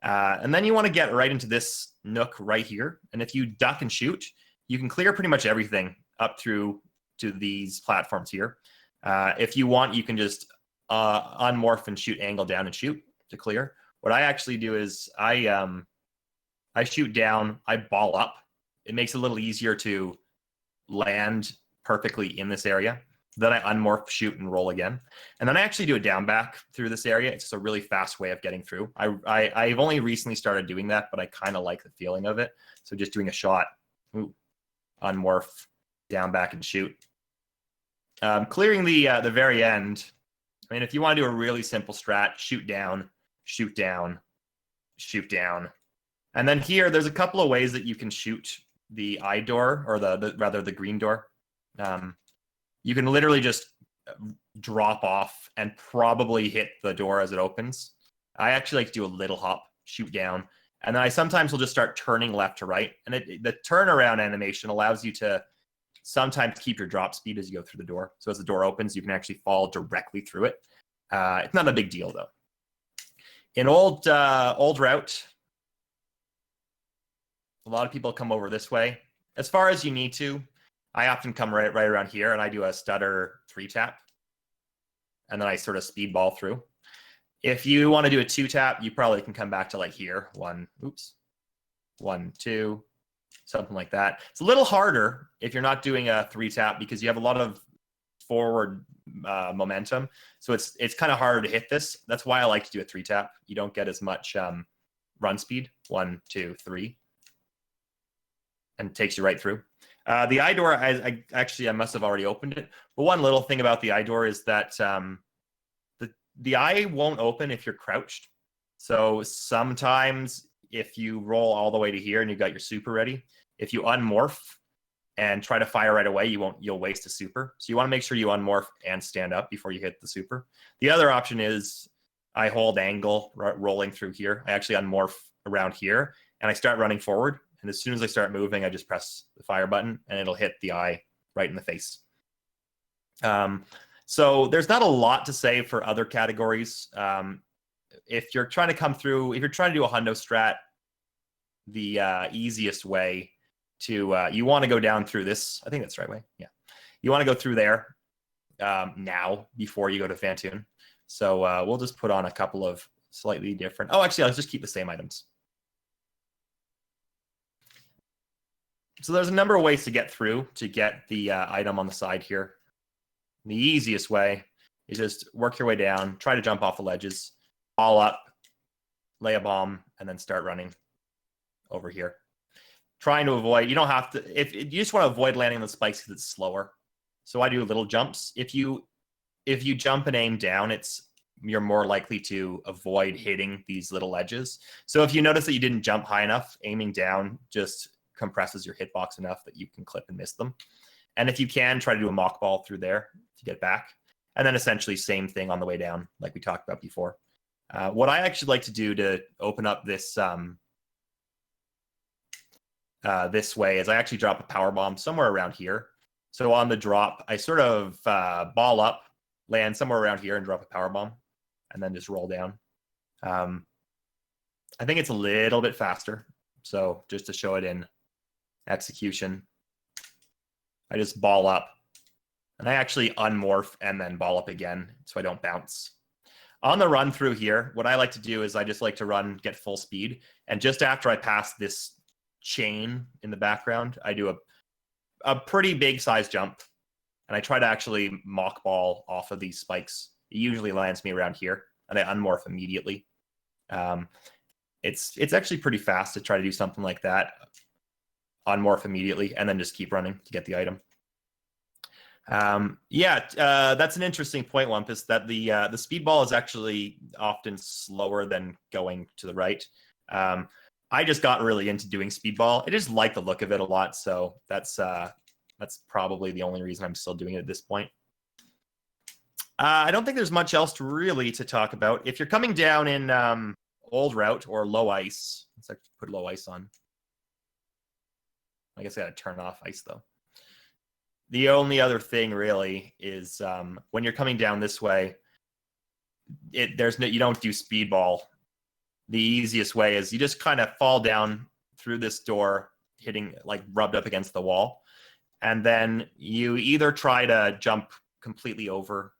And then you want to get right into this nook right here. And if you duck and shoot, you can clear pretty much everything up through to these platforms here. If you want, you can just unmorph and shoot angle down and shoot to clear. What I actually do is I shoot down, I ball up. It makes it a little easier to land perfectly in this area. Then I unmorph, shoot, and roll again. And then I actually do a down back through this area. It's just a really fast way of getting through. I've only recently started doing that, but I kind of like the feeling of it. So just doing a shot, unmorph, down back, and shoot. Clearing the very end. I mean, if you want to do a really simple strat, shoot down, shoot down, shoot down. And then here, there's a couple of ways that you can shoot the eye door, or the green door. You can literally just drop off and probably hit the door as it opens. I actually like to do a little hop, shoot down, and then I sometimes will just start turning left to right. And the turnaround animation allows you to sometimes keep your drop speed as you go through the door. So as the door opens, you can actually fall directly through it. It's not a big deal, though. In old route, a lot of people come over this way. As far as you need to, I often come right around here, and I do a stutter 3-tap, and then I sort of speedball through. If you want to do a 2-tap, you probably can come back to like here. 1, 2, something like that. It's a little harder if you're not doing a 3-tap because you have a lot of forward momentum. So it's kind of harder to hit this. That's why I like to do a 3-tap. You don't get as much run speed. 1, 2, 3, and it takes you right through. The eye door, I must have already opened it. But one little thing about the eye door is that the eye won't open if you're crouched. So sometimes if you roll all the way to here and you've got your super ready, if you unmorph and try to fire right away, you'll waste a super. So you want to make sure you unmorph and stand up before you hit the super. The other option is I hold angle rolling through here. I actually unmorph around here and I start running forward. And as soon as I start moving, I just press the fire button and it'll hit the eye right in the face. So there's not a lot to say for other categories. If you're trying to come through, if you're trying to do a hundo strat, the easiest way to, you want to go down through this. I think that's the right way. Yeah. You want to go through there now before you go to Fantoon. So we'll just put on a couple of slightly different. Oh, actually, I'll just keep the same items. So there's a number of ways to get through to get the item on the side here. The easiest way is just work your way down, try to jump off the ledges, all up, lay a bomb, and then start running over here. Trying to avoid, you don't have to, if you just want to avoid landing on the spikes because it's slower. So I do little jumps. If you jump and aim down, you're more likely to avoid hitting these little ledges. So if you notice that you didn't jump high enough, aiming down just compresses your hitbox enough that you can clip and miss them. And if you can, try to do a mock ball through there to get back. And then essentially same thing on the way down, like we talked about before. What I actually like to do to open up this this way is I actually drop a power bomb somewhere around here. So on the drop, I sort of ball up, land somewhere around here, and drop a power bomb, and then just roll down. I think it's a little bit faster. So just to show it in execution, I just ball up, and I actually unmorph and then ball up again so I don't bounce. On the run through here, what I like to do is I just like to run, get full speed. And just after I pass this chain in the background, I do a pretty big size jump. And I try to actually mock ball off of these spikes. It usually lands me around here, and I unmorph immediately. It's actually pretty fast to try to do something like that. Unmorph immediately, and then just keep running to get the item. That's an interesting point, Wumpus, that the speedball is actually often slower than going to the right. I just got really into doing speedball. I just like the look of it a lot, so that's probably the only reason I'm still doing it at this point. I don't think there's much else really to talk about. If you're coming down in old route or low ice, let's actually put low ice on. I guess I gotta turn off ice though. The only other thing really is when you're coming down this way, you don't do speedball. The easiest way is you just kind of fall down through this door, hitting like rubbed up against the wall, and then you either try to jump completely over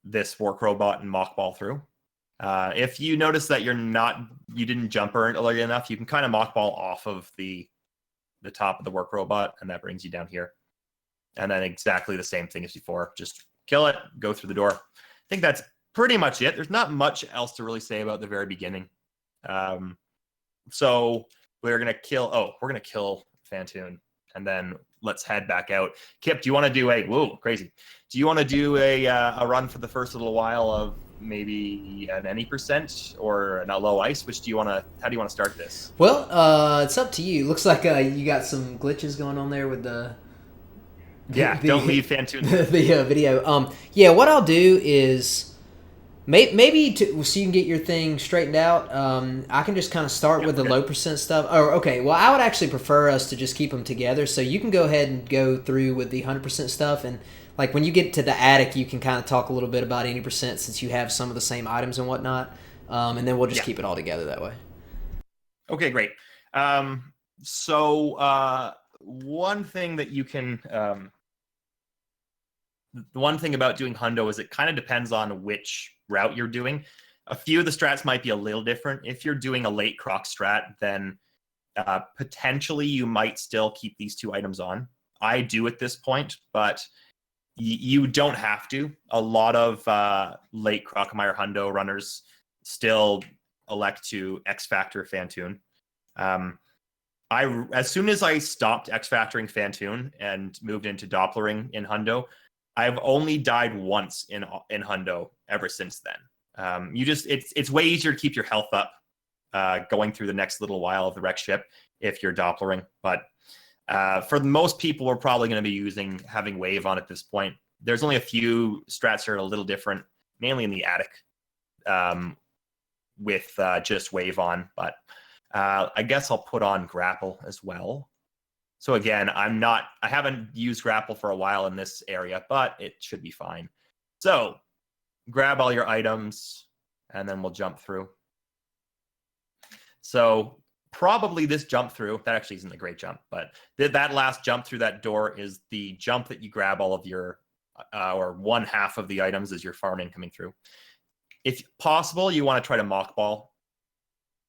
this work robot and mock ball through. If you notice that you didn't jump early enough, you can kind of mock ball off of the top of the work robot, and that brings you down here. And then exactly the same thing as before. Just kill it, go through the door. I think that's pretty much it. There's not much else to really say about the very beginning. So we're gonna kill Fantoon, and then let's head back out. Kipp, do you want to do do you want to do a run for the first little while of maybe an any percent or a low ice? How do you want to start this?
Well, it's up to you. Looks like you got some glitches going on there with the
don't leave Fantoon.
the video. What I'll do is maybe so you can get your thing straightened out. I can just kind of start with the low percent stuff. Oh, okay. Well, I would actually prefer us to just keep them together. So you can go ahead and go through with the 100% stuff, and like when you get to the attic, you can kind of talk a little bit about any percent since you have some of the same items and whatnot. And then we'll just keep it all together that way.
Okay, great. So one thing that you can, the one thing about doing hundo is it kind of depends on which route you're doing. A few of the strats might be a little different. If you're doing a late croc strat, then potentially you might still keep these two items on. I do at this point, but you don't have to. A lot of late Crocomire Hundo runners still elect to X-Factor Fantoon. As soon as I stopped X-Factoring Fantoon and moved into Dopplering in Hundo, I've only died once in Hundo ever since then. It's way easier to keep your health up going through the next little while of the wreck ship if you're Dopplering, but for most people, we're probably going to be having wave on at this point. There's only a few strats that are a little different, mainly in the attic, with just wave on. But I guess I'll put on grapple as well. So again, I haven't used grapple for a while in this area, but it should be fine. So grab all your items, and then we'll jump through. So probably this jump through, that actually isn't a great jump, but that last jump through that door is the jump that you grab all of your, or one half of the items as you're farming coming through. If possible, you want to try to mock ball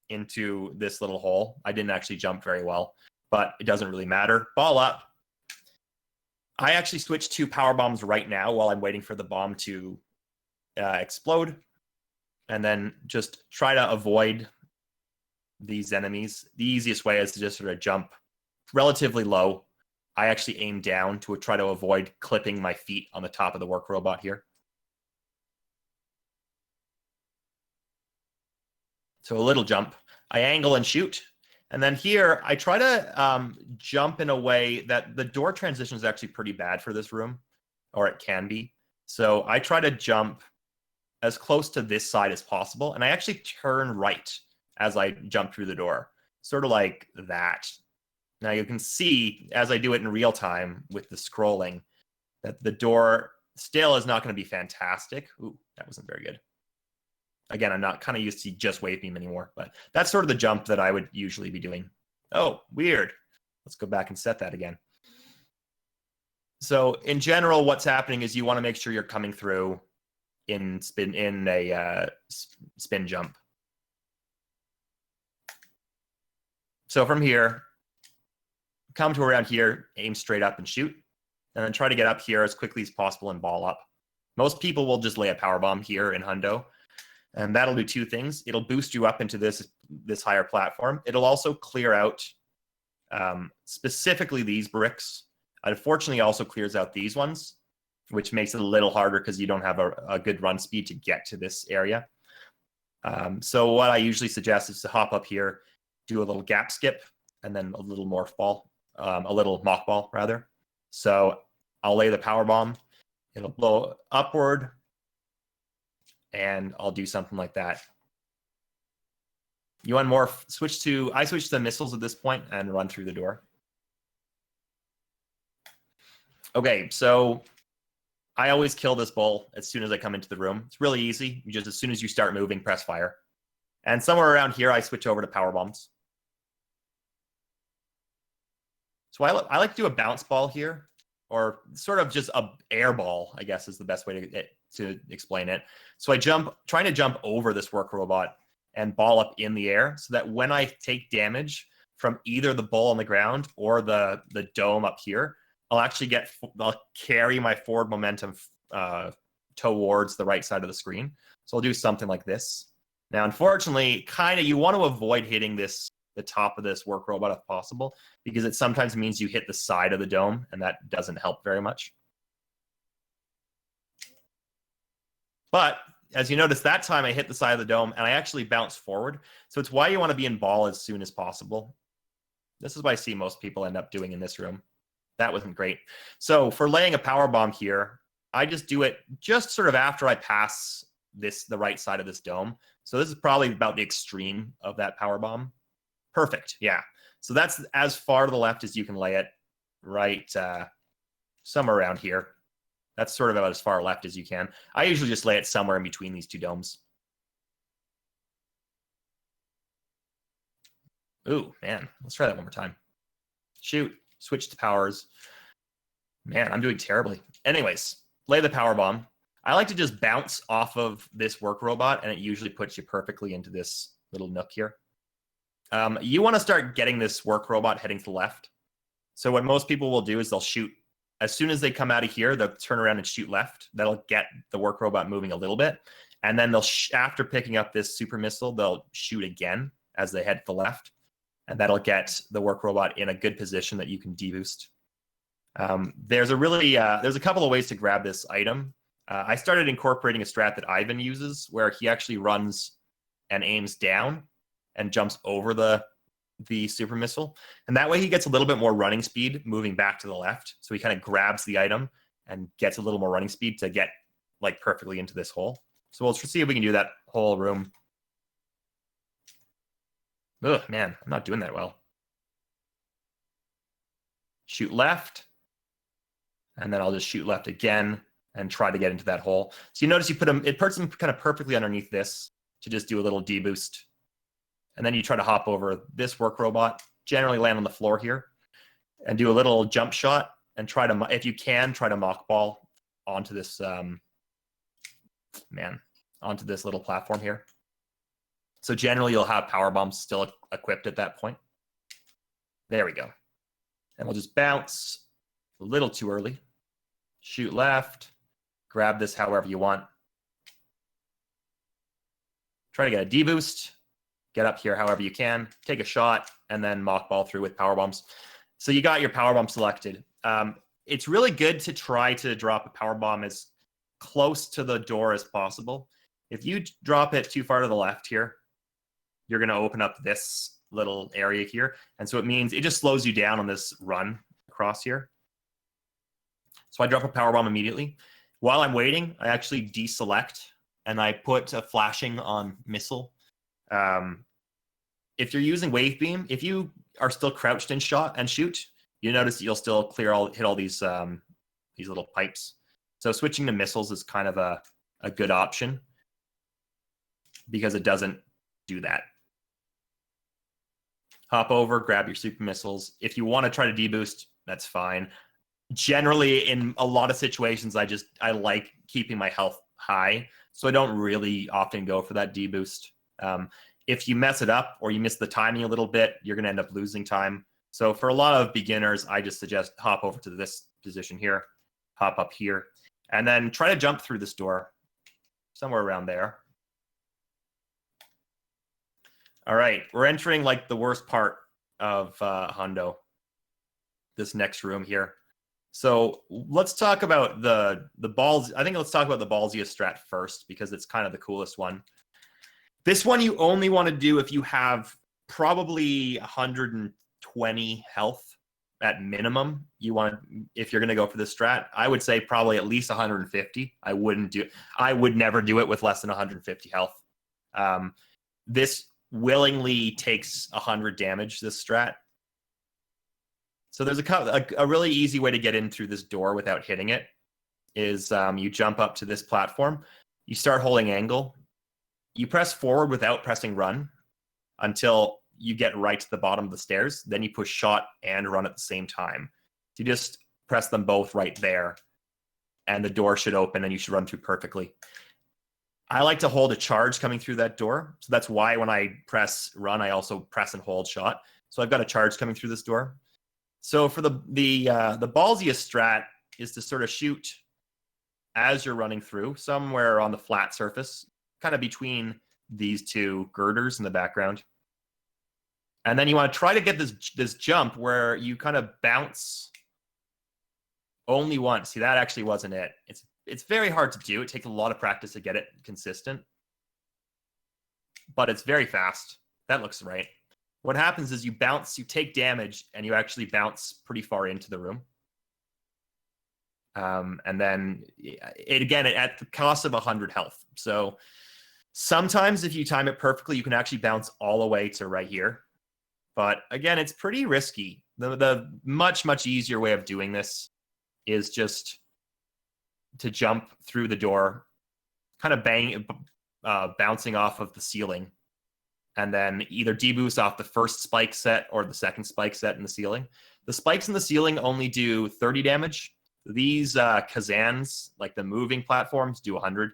into this little hole. I didn't actually jump very well, but it doesn't really matter. Ball up. I actually switched to power bombs right now while I'm waiting for the bomb to explode, and then just try to avoid these enemies. The easiest way is to just sort of jump relatively low. I actually aim down to try to avoid clipping my feet on the top of the work robot here. So a little jump. I angle and shoot, And then here, I try to jump in a way that the door transition is actually pretty bad for this room, or it can be. So I try to jump as close to this side as possible, and I actually turn right as I jump through the door, sort of like that. Now you can see, as I do it in real time with the scrolling, that the door still is not going to be fantastic. Ooh, that wasn't very good. Again, I'm not kind of used to just wave beam anymore, but that's sort of the jump that I would usually be doing. Oh, weird. Let's go back and set that again. So in general, what's happening is you want to make sure you're coming through in a spin jump. So from here, come to around here, aim straight up and shoot, and then try to get up here as quickly as possible and ball up. Most people will just lay a power bomb here in Hundo, and that'll do two things. It'll boost you up into this higher platform. It'll also clear out specifically these bricks. Unfortunately, it also clears out these ones, which makes it a little harder because you don't have a good run speed to get to this area. So what I usually suggest is to hop up here, do a little gap skip, and then a little morph ball, a little mock ball, rather. So I'll lay the power bomb. It'll blow upward, and I'll do something like that. You want more? I switch to the missiles at this point and run through the door. Okay, so I always kill this bull as soon as I come into the room. It's really easy. You just, as soon as you start moving, press fire. And somewhere around here, I switch over to power bombs. So I like to do a bounce ball here, or sort of just a air ball, I guess is the best way to explain it. So I trying to jump over this work robot and ball up in the air so that when I take damage from either the bull on the ground or the dome up here, I'll carry my forward momentum towards the right side of the screen. So I'll do something like this. Now, unfortunately, you want to avoid hitting the top of this work robot if possible, because it sometimes means you hit the side of the dome, and that doesn't help very much. But as you notice, that time I hit the side of the dome, and I actually bounce forward. So it's why you want to be in ball as soon as possible. This is what I see most people end up doing in this room. That wasn't great. So for laying a power bomb here, I just do it just sort of after I pass the right side of this dome. So this is probably about the extreme of that power bomb. Perfect. Yeah. So that's as far to the left as you can lay it, right somewhere around here. That's sort of about as far left as you can. I usually just lay it somewhere in between these two domes. Ooh, man. Let's try that one more time. Shoot. Switch to powers. Man, I'm doing terribly. Anyways, lay the power bomb. I like to just bounce off of this work robot, and it usually puts you perfectly into this little nook here. You want to start getting this work robot heading to the left. So what most people will do is they'll shoot. As soon as they come out of here, they'll turn around and shoot left. That'll get the work robot moving a little bit. And then after picking up this super missile, they'll shoot again as they head to the left. And that'll get the work robot in a good position that you can deboost. There's a couple of ways to grab this item. I started incorporating a strat that Ivan uses, where he actually runs and aims down and jumps over the super missile. And that way he gets a little bit more running speed moving back to the left. So he kind of grabs the item and gets a little more running speed to get like perfectly into this hole. So we'll see if we can do that whole room. Ugh, man, I'm not doing that well. Shoot left. And then I'll just shoot left again and try to get into that hole. So you notice it puts him kind of perfectly underneath this to just do a little deboost. And then you try to hop over this work robot, generally land on the floor here, and do a little jump shot and try to, if you can, try to mock ball onto this, onto this little platform here. So generally you'll have power bombs still equipped at that point. There we go. And we'll just bounce a little too early. Shoot left. Grab this however you want. Try to get a deboost. Get up here however you can. Take a shot and then mock ball through with power bombs. So you got your power bomb selected. It's really good to try to drop a power bomb as close to the door as possible. If you drop it too far to the left here, you're going to open up this little area here. And so it means it just slows you down on this run across here. So I drop a power bomb immediately. While I'm waiting, I actually deselect and I put a flashing on missile. If you're using wave beam, if you are still crouched and shoot, you notice that you'll still hit all these little pipes. So switching to missiles is kind of a good option because it doesn't do that. Hop over, grab your super missiles. If you want to try to deboost, that's fine. Generally, in a lot of situations, I like keeping my health high, so I don't really often go for that deboost. If you mess it up or you miss the timing a little bit, you're going to end up losing time. So for a lot of beginners, I just suggest hop over to this position here, hop up here, and then try to jump through this door somewhere around there. All right, we're entering like the worst part of Hundo, this next room here. So let's talk about the balls. I think let's talk about the ballsiest strat first because it's kind of the coolest one. This one you only want to do if you have probably 120 health at minimum. If you're going to go for this strat, I would say probably at least 150. I would never do it with less than 150 health. This willingly takes 100 damage, this strat. So there's a really easy way to get in through this door without hitting it is you jump up to this platform, you start holding angle, you press forward without pressing run until you get right to the bottom of the stairs. Then you push shot and run at the same time. So you just press them both right there and the door should open and you should run through perfectly. I like to hold a charge coming through that door. So that's why when I press run, I also press and hold shot. So I've got a charge coming through this door. So for the ballsiest strat is to sort of shoot as you're running through somewhere on the flat surface, kind of between these two girders in the background. And then you want to try to get this jump where you kind of bounce only once. See, that actually wasn't it. It's very hard to do. It takes a lot of practice to get it consistent. But it's very fast. That looks right. What happens is you take damage, and you actually bounce pretty far into the room. And then, at the cost of 100 health. So sometimes if you time it perfectly, you can actually bounce all the way to right here. But again, it's pretty risky. The much, much easier way of doing this is just to jump through the door, kind of bouncing off of the ceiling, and then either deboost off the first spike set or the second spike set in the ceiling. The spikes in the ceiling only do 30 damage. These Kazans, like the moving platforms, do 100.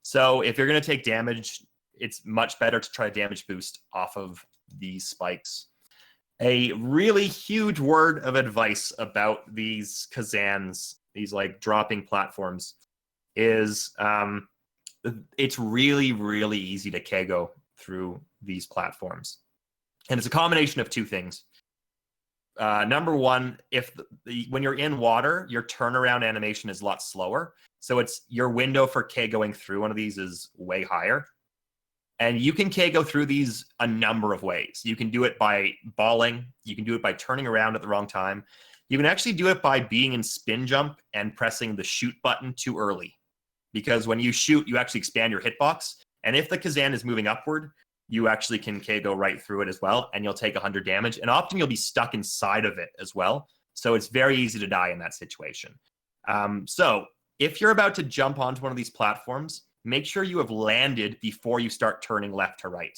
So if you're going to take damage, it's much better to try to damage boost off of these spikes. A really huge word of advice about these Kazans, these like dropping platforms, is it's really, really easy to KO through these platforms. And it's a combination of two things. Number one, when you're in water, your turnaround animation is a lot slower. So it's your window for KOing through one of these is way higher. And you can KO through these a number of ways. You can do it by balling. You can do it by turning around at the wrong time. You can actually do it by being in spin jump and pressing the shoot button too early. Because when you shoot, you actually expand your hitbox. And if the Kazan is moving upward, you actually can KO right through it as well, and you'll take 100 damage. And often you'll be stuck inside of it as well. So it's very easy to die in that situation. So if you're about to jump onto one of these platforms, make sure you have landed before you start turning left to right.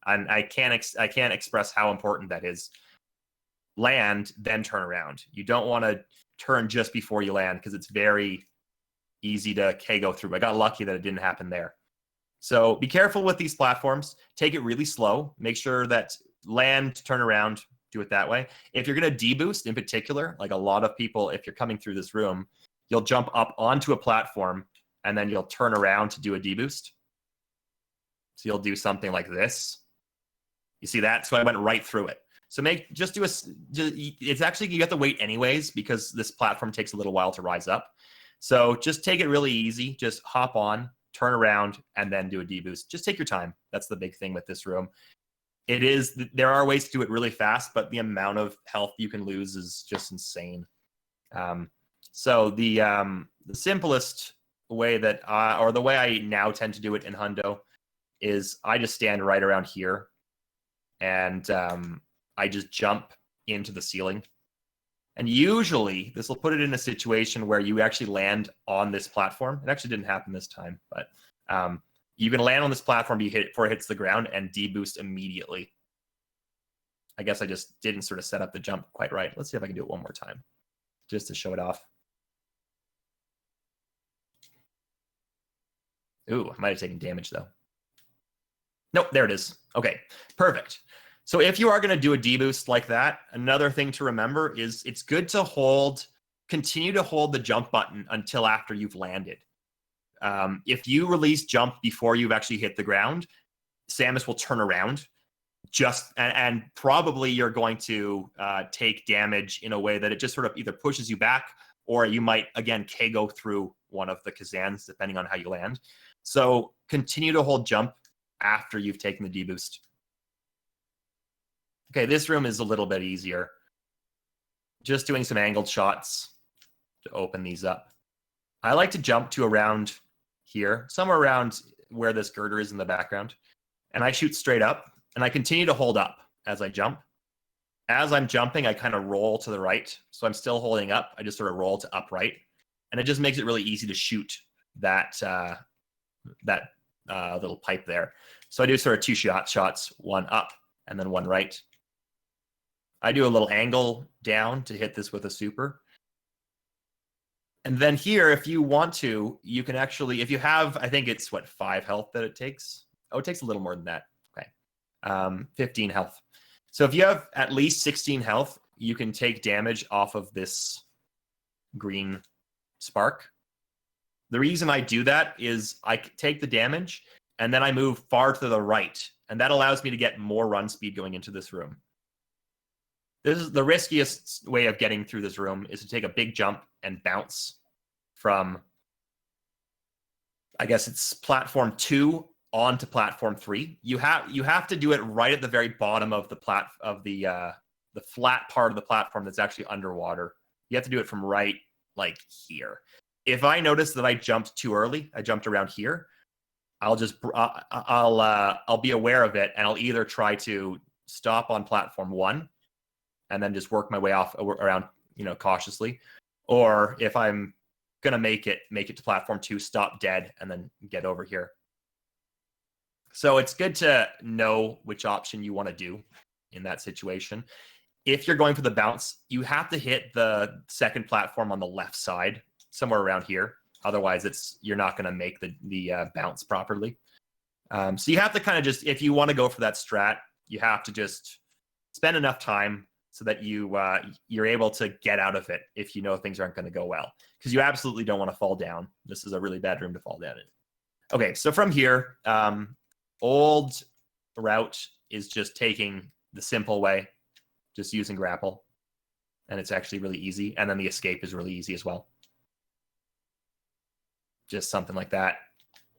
And I can't express how important that is. Land, then turn around. You don't want to turn just before you land because it's very easy to KO through. I got lucky that it didn't happen there. So be careful with these platforms. Take it really slow. Make sure that land, turn around, do it that way. If you're going to deboost in particular, like a lot of people, if you're coming through this room, you'll jump up onto a platform and then you'll turn around to do a deboost. So you'll do something like this. You see that? So I went right through it. So it's actually, you have to wait anyways because this platform takes a little while to rise up. So just take it really easy. Just hop on, turn around, and then do a deboost. Just take your time. That's the big thing with this room. there are ways to do it really fast, but the amount of health you can lose is just insane. So the simplest way or the way I now tend to do it in Hundo is I just stand right around here, and I just jump into the ceiling. And usually this will put it in a situation where you actually land on this platform. It actually didn't happen this time, but you can land on this platform before it hits the ground and deboost immediately. I guess I just didn't sort of set up the jump quite right. Let's see if I can do it one more time, just to show it off. Ooh, I might have taken damage, though. Nope, there it is. Okay, perfect. So if you are going to do a deboost like that, another thing to remember is it's good to continue to hold the jump button until after you've landed. If you release jump before you've actually hit the ground, Samus will turn around, and probably you're going to take damage in a way that it just sort of either pushes you back, or you might, again, KO through one of the Kazans, depending on how you land. So continue to hold jump after you've taken the deboost. Okay, this room is a little bit easier. Just doing some angled shots to open these up. I like to jump to around here, somewhere around where this girder is in the background. And I shoot straight up, and I continue to hold up as I jump. As I'm jumping, I kind of roll to the right. So I'm still holding up. I just sort of roll to upright. And it just makes it really easy to shoot that little pipe there. So I do sort of two shots, one up and then one right. I do a little angle down to hit this with a super. And then here, if you want to, you can actually, if you have, I think it's 5 health that it takes. Oh, it takes a little more than that. Okay. 15 health. So if you have at least 16 health, you can take damage off of this green spark. The reason I do that is I take the damage and then I move far to the right. And that allows me to get more run speed going into this room. This is the riskiest way of getting through this room, is to take a big jump and bounce from, I guess it's platform 2 onto platform 3. You have to do it right at the very bottom of the flat part of the platform that's actually underwater. You have to do it from right like here. If I notice that I jumped too early, I jumped around here, I'll be aware of it, and I'll either try to stop on platform 1 and then just work my way off around, cautiously, or if I'm gonna make it to platform 2, stop dead, and then get over here. So it's good to know which option you want to do in that situation. If you're going for the bounce, you have to hit the second platform on the left side, somewhere around here. Otherwise, you're not going to make the bounce properly. So you have to kind of just, if you want to go for that strat, you have to just spend enough time so that you're able to get out of it if you know things aren't going to go well. Because you absolutely don't want to fall down. This is a really bad room to fall down in. Okay, so from here, old route is just taking the simple way, just using grapple. And it's actually really easy. And then the escape is really easy as well. Just something like that.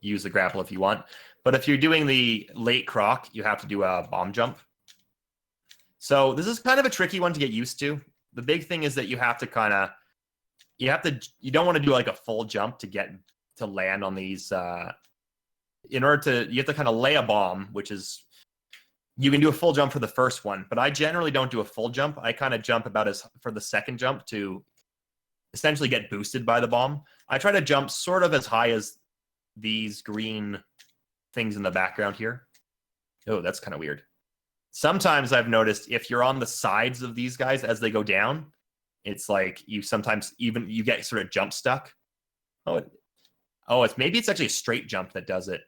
Use the grapple if you want. But if you're doing the late croc, you have to do a bomb jump. So this is kind of a tricky one to get used to. The big thing is that you don't want to do like a full jump to land on these. You have to kind of lay a bomb, which is, you can do a full jump for the first one, but I generally don't do a full jump. I kind of jump for the second jump to essentially get boosted by the bomb. I try to jump sort of as high as these green things in the background here. Oh, that's kind of weird. Sometimes I've noticed if you're on the sides of these guys as they go down, it's like you get sort of jump stuck. Maybe it's actually a straight jump that does it.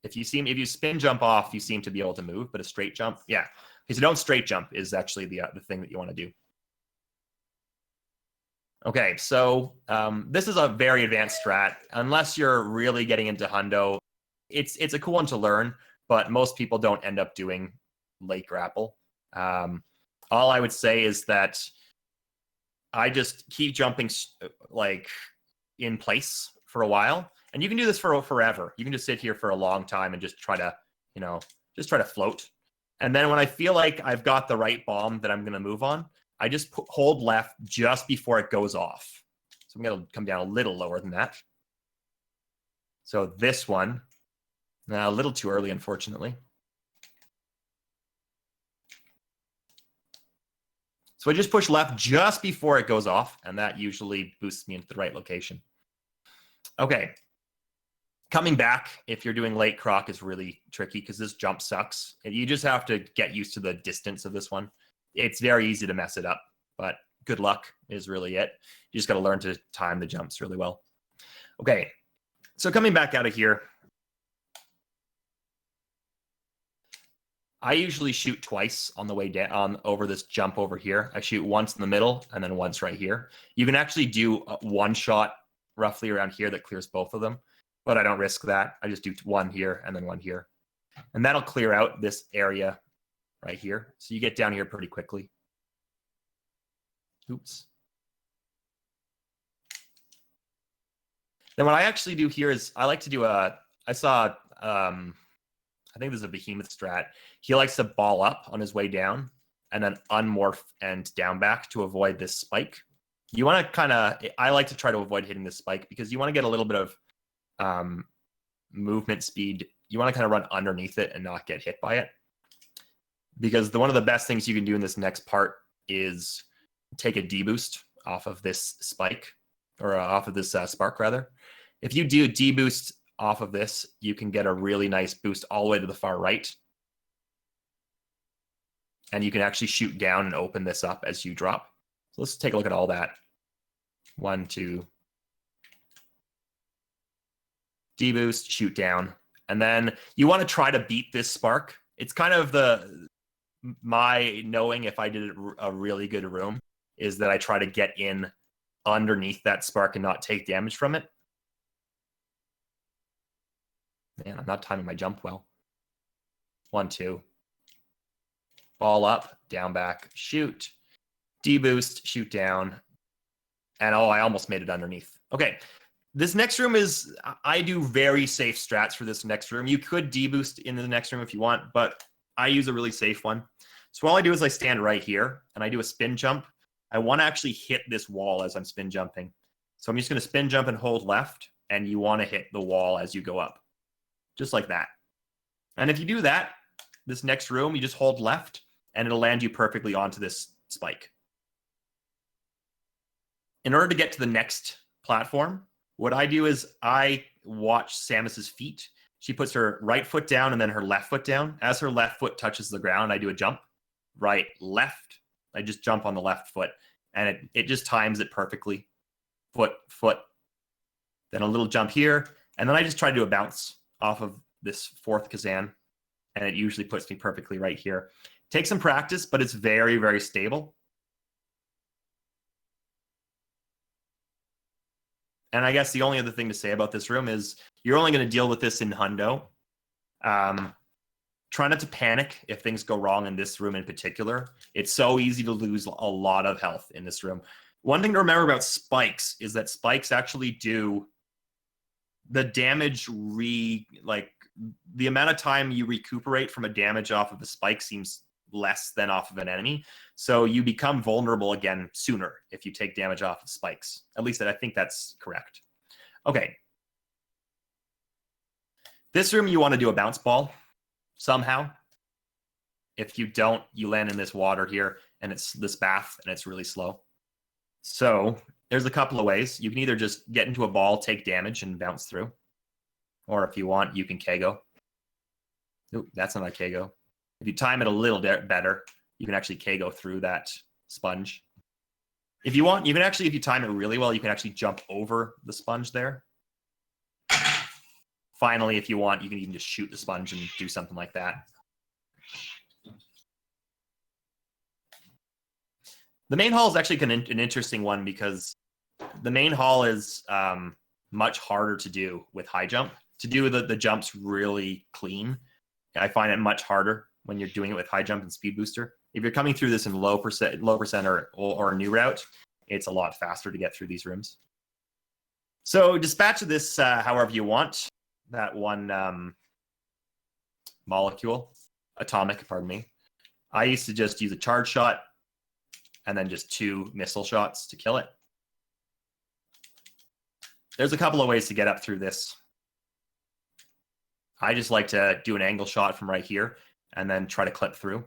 If you spin jump off, you seem to be able to move, but a straight jump, yeah. Okay, so don't straight jump is actually the thing that you want to do. Okay, so this is a very advanced strat. Unless you're really getting into Hundo, it's a cool one to learn, but most people don't end up doing late grapple. All I would say is that I just keep jumping like in place for a while. And you can do this for forever. You can just sit here for a long time and just try to float. And then when I feel like I've got the right bomb that I'm going to move on, I just hold left just before it goes off. So I'm going to come down a little lower than that. So this one, a little too early, unfortunately. So I just push left just before it goes off, and that usually boosts me into the right location. Okay. Coming back, if you're doing late croc, is really tricky because this jump sucks. You just have to get used to the distance of this one. It's very easy to mess it up, but good luck is really it. You just got to learn to time the jumps really well. Okay, so coming back out of here, I usually shoot twice on the way down over this jump over here. I shoot once in the middle and then once right here. You can actually do one shot roughly around here that clears both of them, but I don't risk that. I just do one here and then one here. And that'll clear out this area right here. So you get down here pretty quickly. Oops. Then what I actually do here is I like to do I think this is a behemoth strat. He likes to ball up on his way down and then unmorph and down back to avoid this spike. You want to I like to try to avoid hitting this spike because you want to get a little bit of movement speed. You want to kind of run underneath it and not get hit by it. Because one of the best things you can do in this next part is take a deboost off of this spike, or off of this spark rather. If you do deboost off of this, you can get a really nice boost all the way to the far right. And you can actually shoot down and open this up as you drop. So let's take a look at all that. 1, 2. Deboost, shoot down. And then you want to try to beat this spark. It's kind of my knowing if I did a really good room is that I try to get in underneath that spark and not take damage from it. Man, I'm not timing my jump well. 1, 2. Ball up, down back, shoot. Deboost, shoot down. And oh, I almost made it underneath. Okay, this next room is, I do very safe strats for this next room. You could deboost into the next room if you want, but I use a really safe one. So all I do is I stand right here and I do a spin jump. I want to actually hit this wall as I'm spin jumping. So I'm just going to spin jump and hold left, and you want to hit the wall as you go up. Just like that. And if you do that, this next room, you just hold left, and it'll land you perfectly onto this spike. In order to get to the next platform, what I do is I watch Samus's feet. She puts her right foot down and then her left foot down. As her left foot touches the ground, I do a jump. Right, left. I just jump on the left foot, and it just times it perfectly. Foot, foot. Then a little jump here, and then I just try to do a bounce off of this fourth Kazan, and it usually puts me perfectly right here. Take some practice, but it's very, very stable. And I guess the only other thing to say about this room is you're only going to deal with this in hundo. Try not to panic if things go wrong in this room in particular. It's so easy to lose a lot of health in this room. One thing to remember about spikes is that spikes actually do the damage the amount of time you recuperate from a damage off of a spike seems less than off of an enemy. So you become vulnerable again sooner if you take damage off of spikes. At least I think that's correct. Okay. This room, you want to do a bounce ball somehow. If you don't, you land in this water here, and it's this bath, and it's really slow. So there's a couple of ways. You can either just get into a ball, take damage, and bounce through. Or if you want, you can KO. Nope, that's not a KO. If you time it a little better, you can actually KO through that sponge. If you want, you can actually, if you time it really well, you can actually jump over the sponge there. Finally, if you want, you can even just shoot the sponge and do something like that. The main hall is actually an interesting one because the main hall is much harder to do with high jump. To do the jumps really clean, I find it much harder when you're doing it with high jump and speed booster. If you're coming through this in low percent or a new route, it's a lot faster to get through these rooms. So dispatch this however you want. That one atomic, pardon me. I used to just use a charge shot and then just 2 missile shots to kill it. There's a couple of ways to get up through this. I just like to do an angle shot from right here and then try to clip through.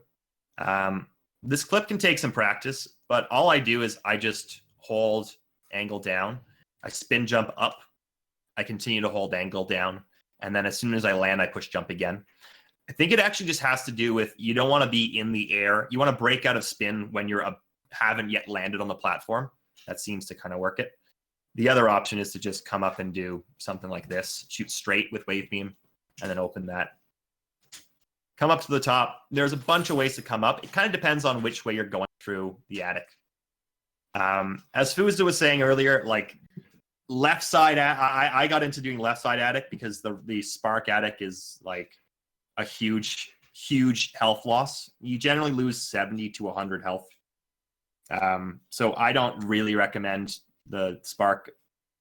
This clip can take some practice, but all I do is I just hold angle down. I spin jump up. I continue to hold angle down. And then as soon as I land, I push jump again. I think it actually just has to do with you don't want to be in the air. You want to break out of spin when you haven't yet landed on the platform. That seems to kind of work it. The other option is to just come up and do something like this. Shoot straight with wave beam and then open that. Come up to the top. There's a bunch of ways to come up. It kind of depends on which way you're going through the attic. As Fuzda was saying earlier, like left side, I got into doing left side attic because the spark attic is like a huge health loss. You generally lose 70 to 100 health. So I don't really recommend the spark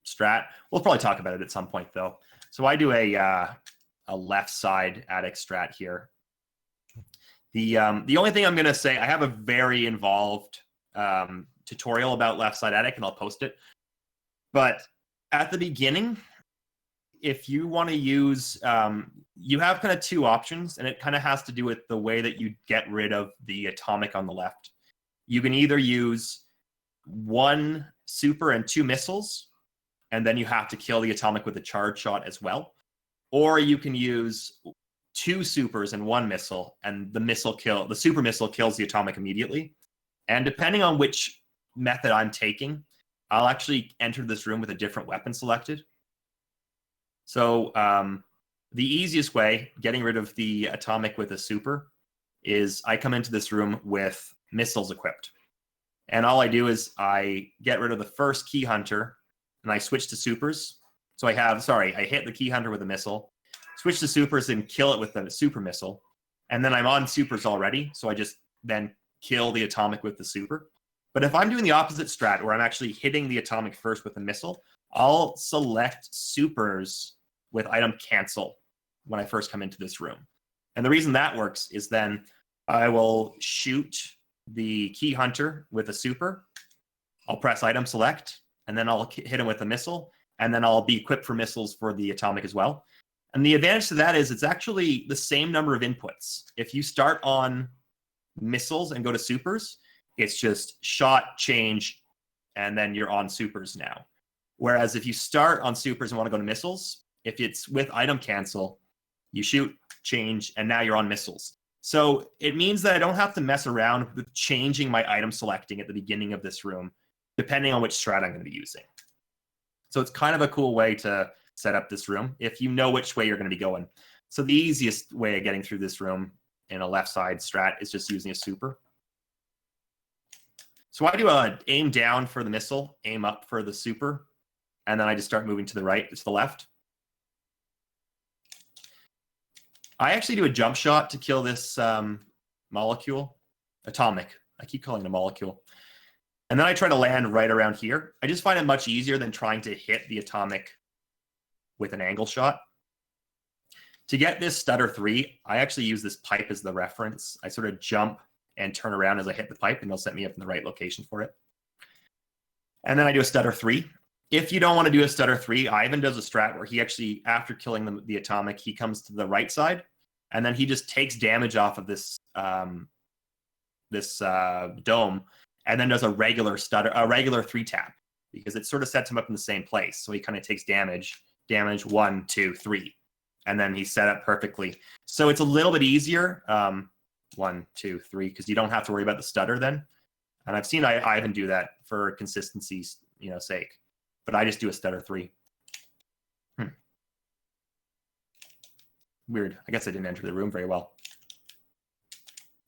strat. We'll probably talk about it at some point though. So I do a left side attic strat here. The only thing I'm going to say, I have a very involved tutorial about left side attic, and I'll post it. But at the beginning, if you want to use, you have kind of 2 options, and it kind of has to do with the way that you get rid of the atomic on the left. You can either use 1 super and 2 missiles, and then you have to kill the atomic with a charge shot as well. Or you can use 2 supers and 1 missile, and the super missile kills the atomic immediately. And depending on which method I'm taking, I'll actually enter this room with a different weapon selected. So the easiest way, getting rid of the atomic with a super, is I come into this room with missiles equipped. And all I do is I get rid of the first key hunter, and I switch to supers. So I hit the key hunter with a missile, switch to supers and kill it with the super missile. And then I'm on supers already, so I just then kill the atomic with the super. But if I'm doing the opposite strat, where I'm actually hitting the atomic first with a missile, I'll select supers with item cancel when I first come into this room. And the reason that works is then I will shoot the key hunter with a super. I'll press item select, and then I'll hit him with a missile, and then I'll be equipped for missiles for the atomic as well. And the advantage to that is it's actually the same number of inputs. If you start on missiles and go to supers, it's just shot, change, and then you're on supers now. Whereas if you start on supers and want to go to missiles, if it's with item cancel, you shoot, change, and now you're on missiles. So it means that I don't have to mess around with changing my item selecting at the beginning of this room, depending on which strat I'm going to be using. So it's kind of a cool way to set up this room if you know which way you're going to be going. So the easiest way of getting through this room in a left side strat is just using a super. So I do a aim down for the missile, aim up for the super, and then I just start moving to the right, to the left. I actually do a jump shot to kill this atomic. I keep calling it a molecule. And then I try to land right around here. I just find it much easier than trying to hit the atomic with an angle shot. To get this stutter 3, I actually use this pipe as the reference. I sort of jump and turn around as I hit the pipe, and it'll set me up in the right location for it. And then I do a stutter 3. If you don't want to do a stutter 3, Ivan does a strat where he actually, after killing the atomic, he comes to the right side, and then he just takes damage off of this dome, and then does a regular 3-tap, because it sort of sets him up in the same place. So he kind of takes damage 1, 2, 3, and then he's set up perfectly. So it's a little bit easier, 1, 2, 3, because you don't have to worry about the stutter then. And I've seen Ivan do that for consistency's sake, but I just do a stutter 3. Weird. I guess I didn't enter the room very well.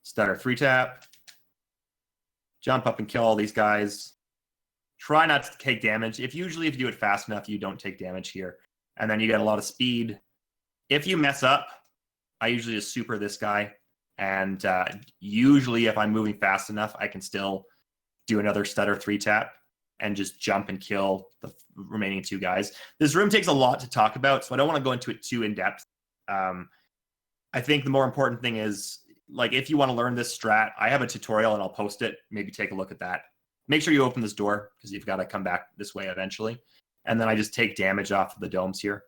Stutter 3-tap. Jump up and kill all these guys. Try not to take damage. Usually if you do it fast enough, you don't take damage here. And then you get a lot of speed. If you mess up, I usually just super this guy. And usually if I'm moving fast enough, I can still do another stutter 3-tap and just jump and kill the remaining 2 guys. This room takes a lot to talk about, so I don't want to go into it too in depth. I think the more important thing is like if you want to learn this strat, I have a tutorial and I'll post it. Maybe take a look at that. Make sure you open this door because you've got to come back this way eventually. And then I just take damage off of the domes here.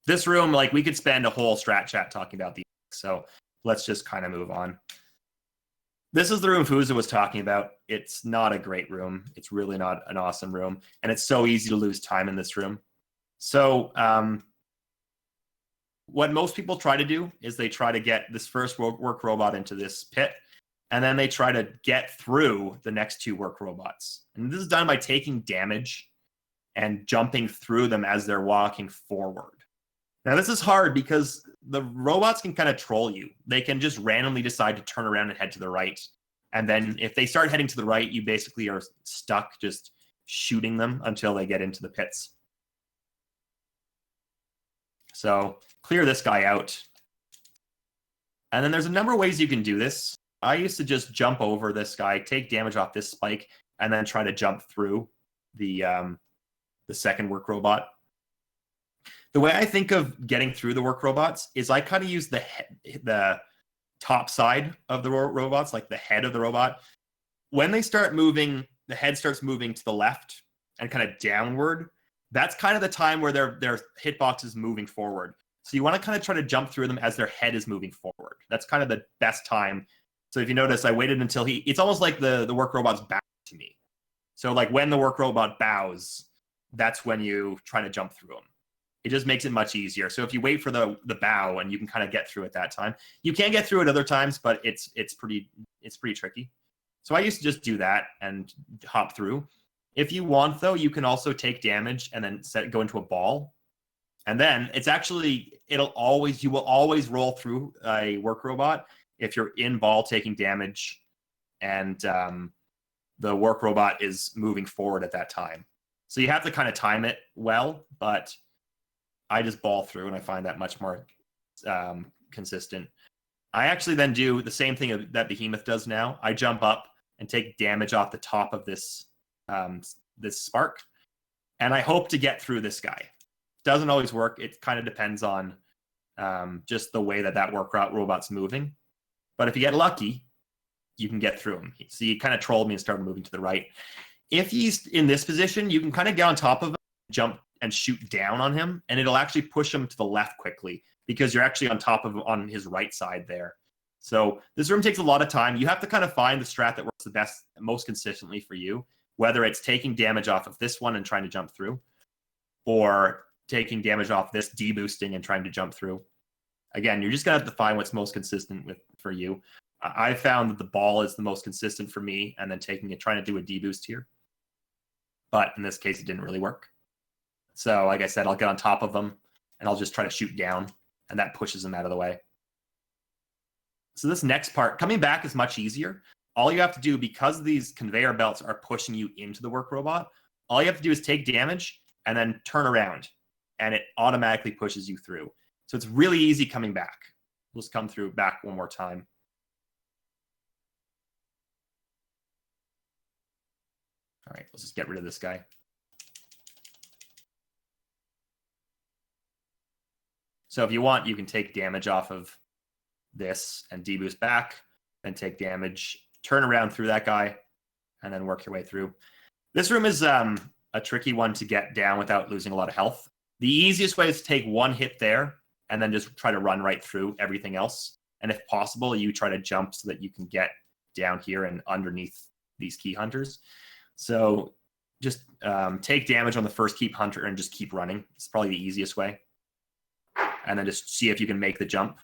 This room, like we could spend a whole strat chat talking about these. So let's just kind of move on. This is the room Fuza was talking about. It's not a great room. It's really not an awesome room. And it's so easy to lose time in this room. So what most people try to do is they try to get this first work robot into this pit, and then they try to get through the next 2 work robots. And this is done by taking damage and jumping through them as they're walking forward. Now, this is hard because the robots can kind of troll you. They can just randomly decide to turn around and head to the right. And then if they start heading to the right, you basically are stuck just shooting them until they get into the pits. So clear this guy out. And then there's a number of ways you can do this. I used to just jump over this guy, take damage off this spike, and then try to jump through the second work robot. The way I think of getting through the work robots is I kind of use the top side of the robots, like the head of the robot. When they start moving, the head starts moving to the left and kind of downward. That's kind of the time where their hitbox is moving forward. So you want to kind of try to jump through them as their head is moving forward. That's kind of the best time. So if you notice, I waited until it's almost like the work robot's back to me. So like when the work robot bows, that's when you try to jump through them. It just makes it much easier. So if you wait for the bow and you can kind of get through at that time, you can get through it other times, but it's pretty tricky. So I used to just do that and hop through. If you want, though, you can also take damage and then go into a ball. And then you will always roll through a work robot if you're in ball taking damage and the work robot is moving forward at that time. So you have to kind of time it well, but I just ball through and I find that much more consistent. I actually then do the same thing that Behemoth does now. I jump up and take damage off the top of this spark, and I hope to get through this guy. Doesn't always work. It kind of depends on just the way that work robot's moving. But if you get lucky, you can get through him. So he kind of trolled me and started moving to the right. If he's in this position, you can kind of get on top of him, jump and shoot down on him, and it'll actually push him to the left quickly because you're actually on top of him on his right side there. So this room takes a lot of time. You have to kind of find the strat that works the best, most consistently for you, whether it's taking damage off of this one and trying to jump through, or taking damage off this, deboosting and trying to jump through. Again, you're just going to have to find what's most consistent for you. I found that the ball is the most consistent for me, and then trying to do a deboost here. But in this case, it didn't really work. So like I said, I'll get on top of them, and I'll just try to shoot down, and that pushes them out of the way. So this next part, coming back is much easier. All you have to do, because these conveyor belts are pushing you into the work robot, all you have to do is take damage and then turn around, and it automatically pushes you through. So it's really easy coming back. We'll just come through back one more time. All right, let's just get rid of this guy. So if you want, you can take damage off of this and deboost back, then take damage, turn around through that guy, and then work your way through. This room is a tricky one to get down without losing a lot of health. The easiest way is to take one hit there and then just try to run right through everything else. And if possible, you try to jump so that you can get down here and underneath these key hunters. So just take damage on the first keep hunter and just keep running. It's probably the easiest way. And then just see if you can make the jump.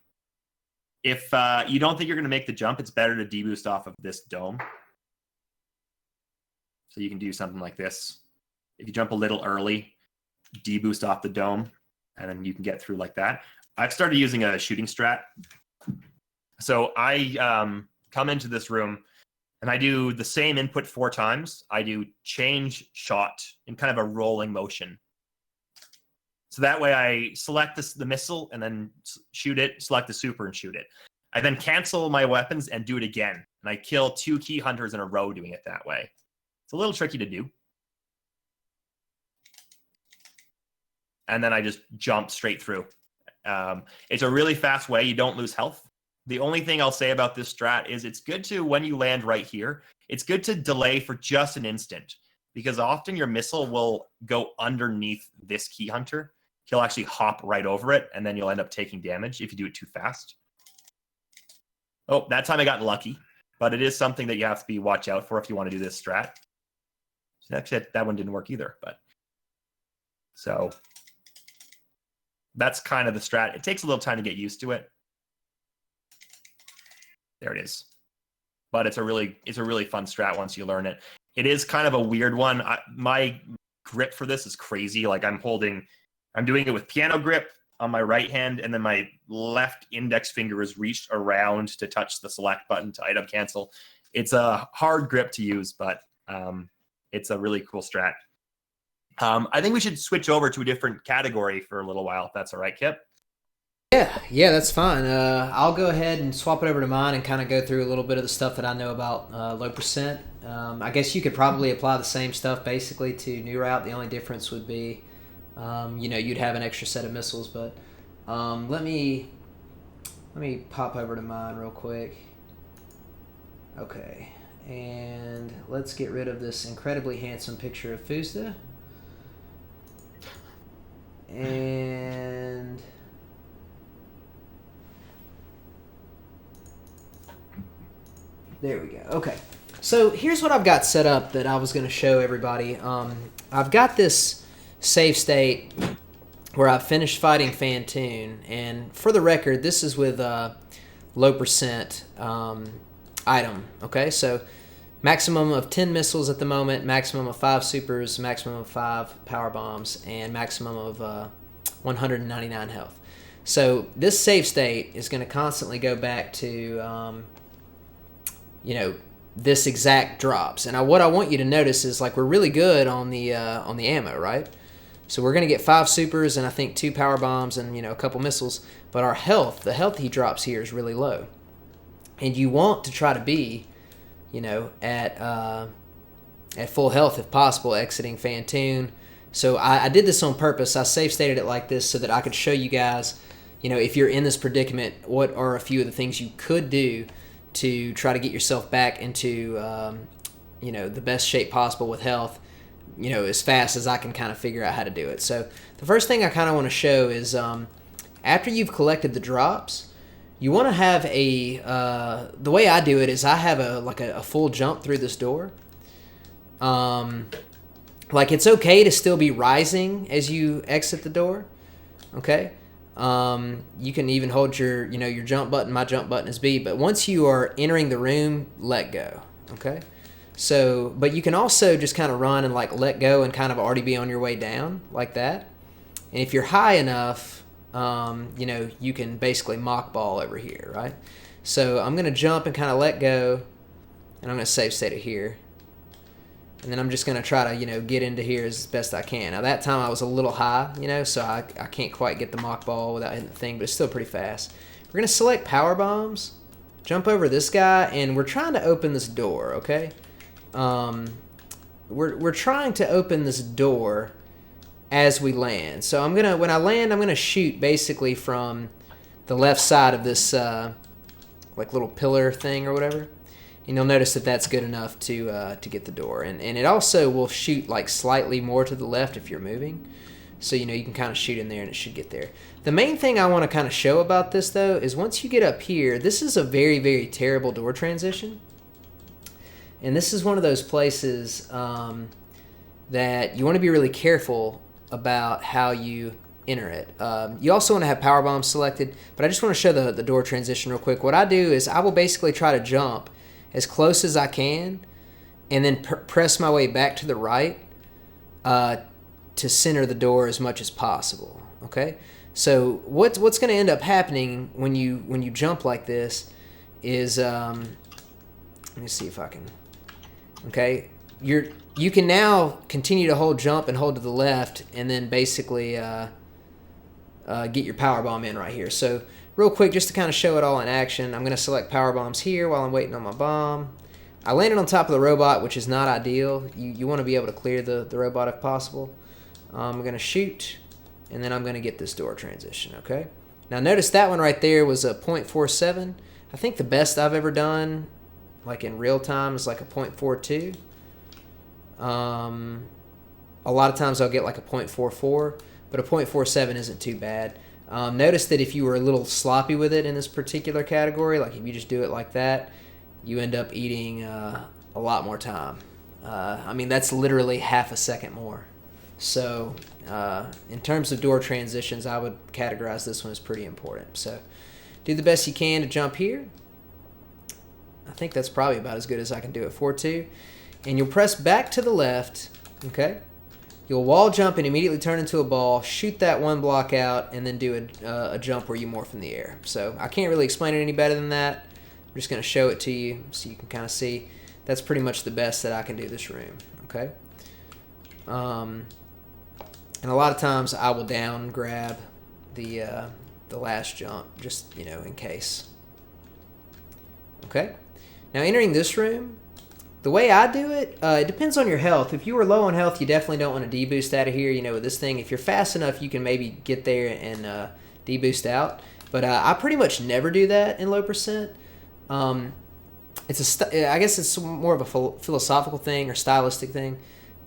If you don't think you're going to make the jump, it's better to deboost off of this dome. So you can do something like this. If you jump a little early, deboost off the dome, and then you can get through like that. I've started using a shooting strat. So I come into this room, and I do the same input 4 times. I do change shot in kind of a rolling motion. So that way I select the missile and then shoot it, select the super and shoot it. I then cancel my weapons and do it again. And I kill 2 key hunters in a row doing it that way. It's a little tricky to do. And then I just jump straight through. It's a really fast way. You don't lose health. The only thing I'll say about this strat is it's good to, when you land right here, it's good to delay for just an instant, because often your missile will go underneath this key hunter. He'll actually hop right over it, and then you'll end up taking damage if you do it too fast. Oh, that time I got lucky, but it is something that you have to be watch out for if you want to do this strat. Actually, that one didn't work either, but so that's kind of the strat. It takes a little time to get used to it. There it is. But it's a really fun strat once you learn it. It is kind of a weird one. My grip for this is crazy. Like I'm doing it with piano grip on my right hand, and then my left index finger is reached around to touch the select button to item cancel. It's a hard grip to use, but it's a really cool strat. I think we should switch over to a different category for a little while, if that's all right, Kipp.
Yeah, that's fine. I'll go ahead and swap it over to mine and kind of go through a little bit of the stuff that I know about low percent. I guess you could probably apply the same stuff basically to new route. The only difference would be, you'd have an extra set of missiles. But let me pop over to mine real quick. Okay, and let's get rid of this incredibly handsome picture of Fuzda. And there we go. Okay. So here's what I've got set up that I was going to show everybody. I've got this save state where I've finished fighting Fantoon. And for the record, this is with low percent item. Okay, so maximum of 10 missiles at the moment, maximum of 5 supers, maximum of 5 power bombs, and maximum of 199 health. So this save state is going to constantly go back to this exact drops. And what I want you to notice is, like, we're really good on the ammo, right? So we're going to get 5 supers and I think 2 power bombs and a couple missiles, but our health, the health he drops here is really low. And you want to try to be, at full health if possible, exiting Fantoon. So I did this on purpose. I save stated it like this so that I could show you guys, if you're in this predicament, what are a few of the things you could do to try to get yourself back into, the best shape possible with health, as fast as I can kind of figure out how to do it. So the first thing I kind of want to show is after you've collected the drops, you want to have the way I do it is I have a full jump through this door. Like, it's okay to still be rising as you exit the door, okay? You can even hold your jump button. My jump button is B, but once you are entering the room, let go, okay? So, but you can also just kind of run and let go and kind of already be on your way down like that. And if you're high enough, you can basically mock ball over here, right? So I'm going to jump and kind of let go, and I'm going to save state it here. And then I'm just going to try to, get into here as best I can. Now, that time I was a little high, so I can't quite get the mock ball without hitting the thing, but it's still pretty fast. We're going to select power bombs, jump over this guy, and we're trying to open this door, okay? We're trying to open this door as we land. So when I land, I'm going to shoot basically from the left side of this little pillar thing or whatever. And you'll notice that that's good enough to get the door. And it also will shoot slightly more to the left if you're moving. So, you can kind of shoot in there and it should get there. The main thing I want to kind of show about this, though, is once you get up here, this is a very, very terrible door transition. And this is one of those places that you want to be really careful about how you enter it. You also want to have power bombs selected, but I just want to show the door transition real quick. What I do is I will basically try to jump as close as I can, and then press my way back to the right to center the door as much as possible. Okay, so what's going to end up happening when you jump like this is let me see if I can. Okay, you can now continue to hold jump and hold to the left, and then basically get your power bomb in right here. So real quick, just to kind of show it all in action, I'm going to select power bombs here while I'm waiting on my bomb. I landed on top of the robot, which is not ideal. You want to be able to clear the robot if possible. I'm going to shoot, and then I'm going to get this door transition, okay? Now notice that one right there was a .47. I think the best I've ever done, like in real time, is like a 0.42. A lot of times I'll get like a 0.44, but a 0.47 isn't too bad. Notice that if you were a little sloppy with it in this particular category, like if you just do it like that, you end up eating a lot more time. I mean, that's literally half a second more. So in terms of door transitions, I would categorize this one as pretty important. So do the best you can to jump here. I think that's probably about as good as I can do it. 4-2. And you'll press back to the left, okay? You'll wall jump and immediately turn into a ball, shoot that one block out, and then do a jump where you morph in the air. So I can't really explain it any better than that. I'm just going to show it to you so you can kind of see. That's pretty much the best that I can do this room, okay? And a lot of times I will down grab the last jump, just, you know, in case. Okay? Now entering this room, the way I do it, it depends on your health. If you are low on health, you definitely don't want to deboost out of here. You know, with this thing, if you're fast enough, you can maybe get there and deboost out. But I pretty much never do that in low percent. I guess it's more of a philosophical thing or stylistic thing.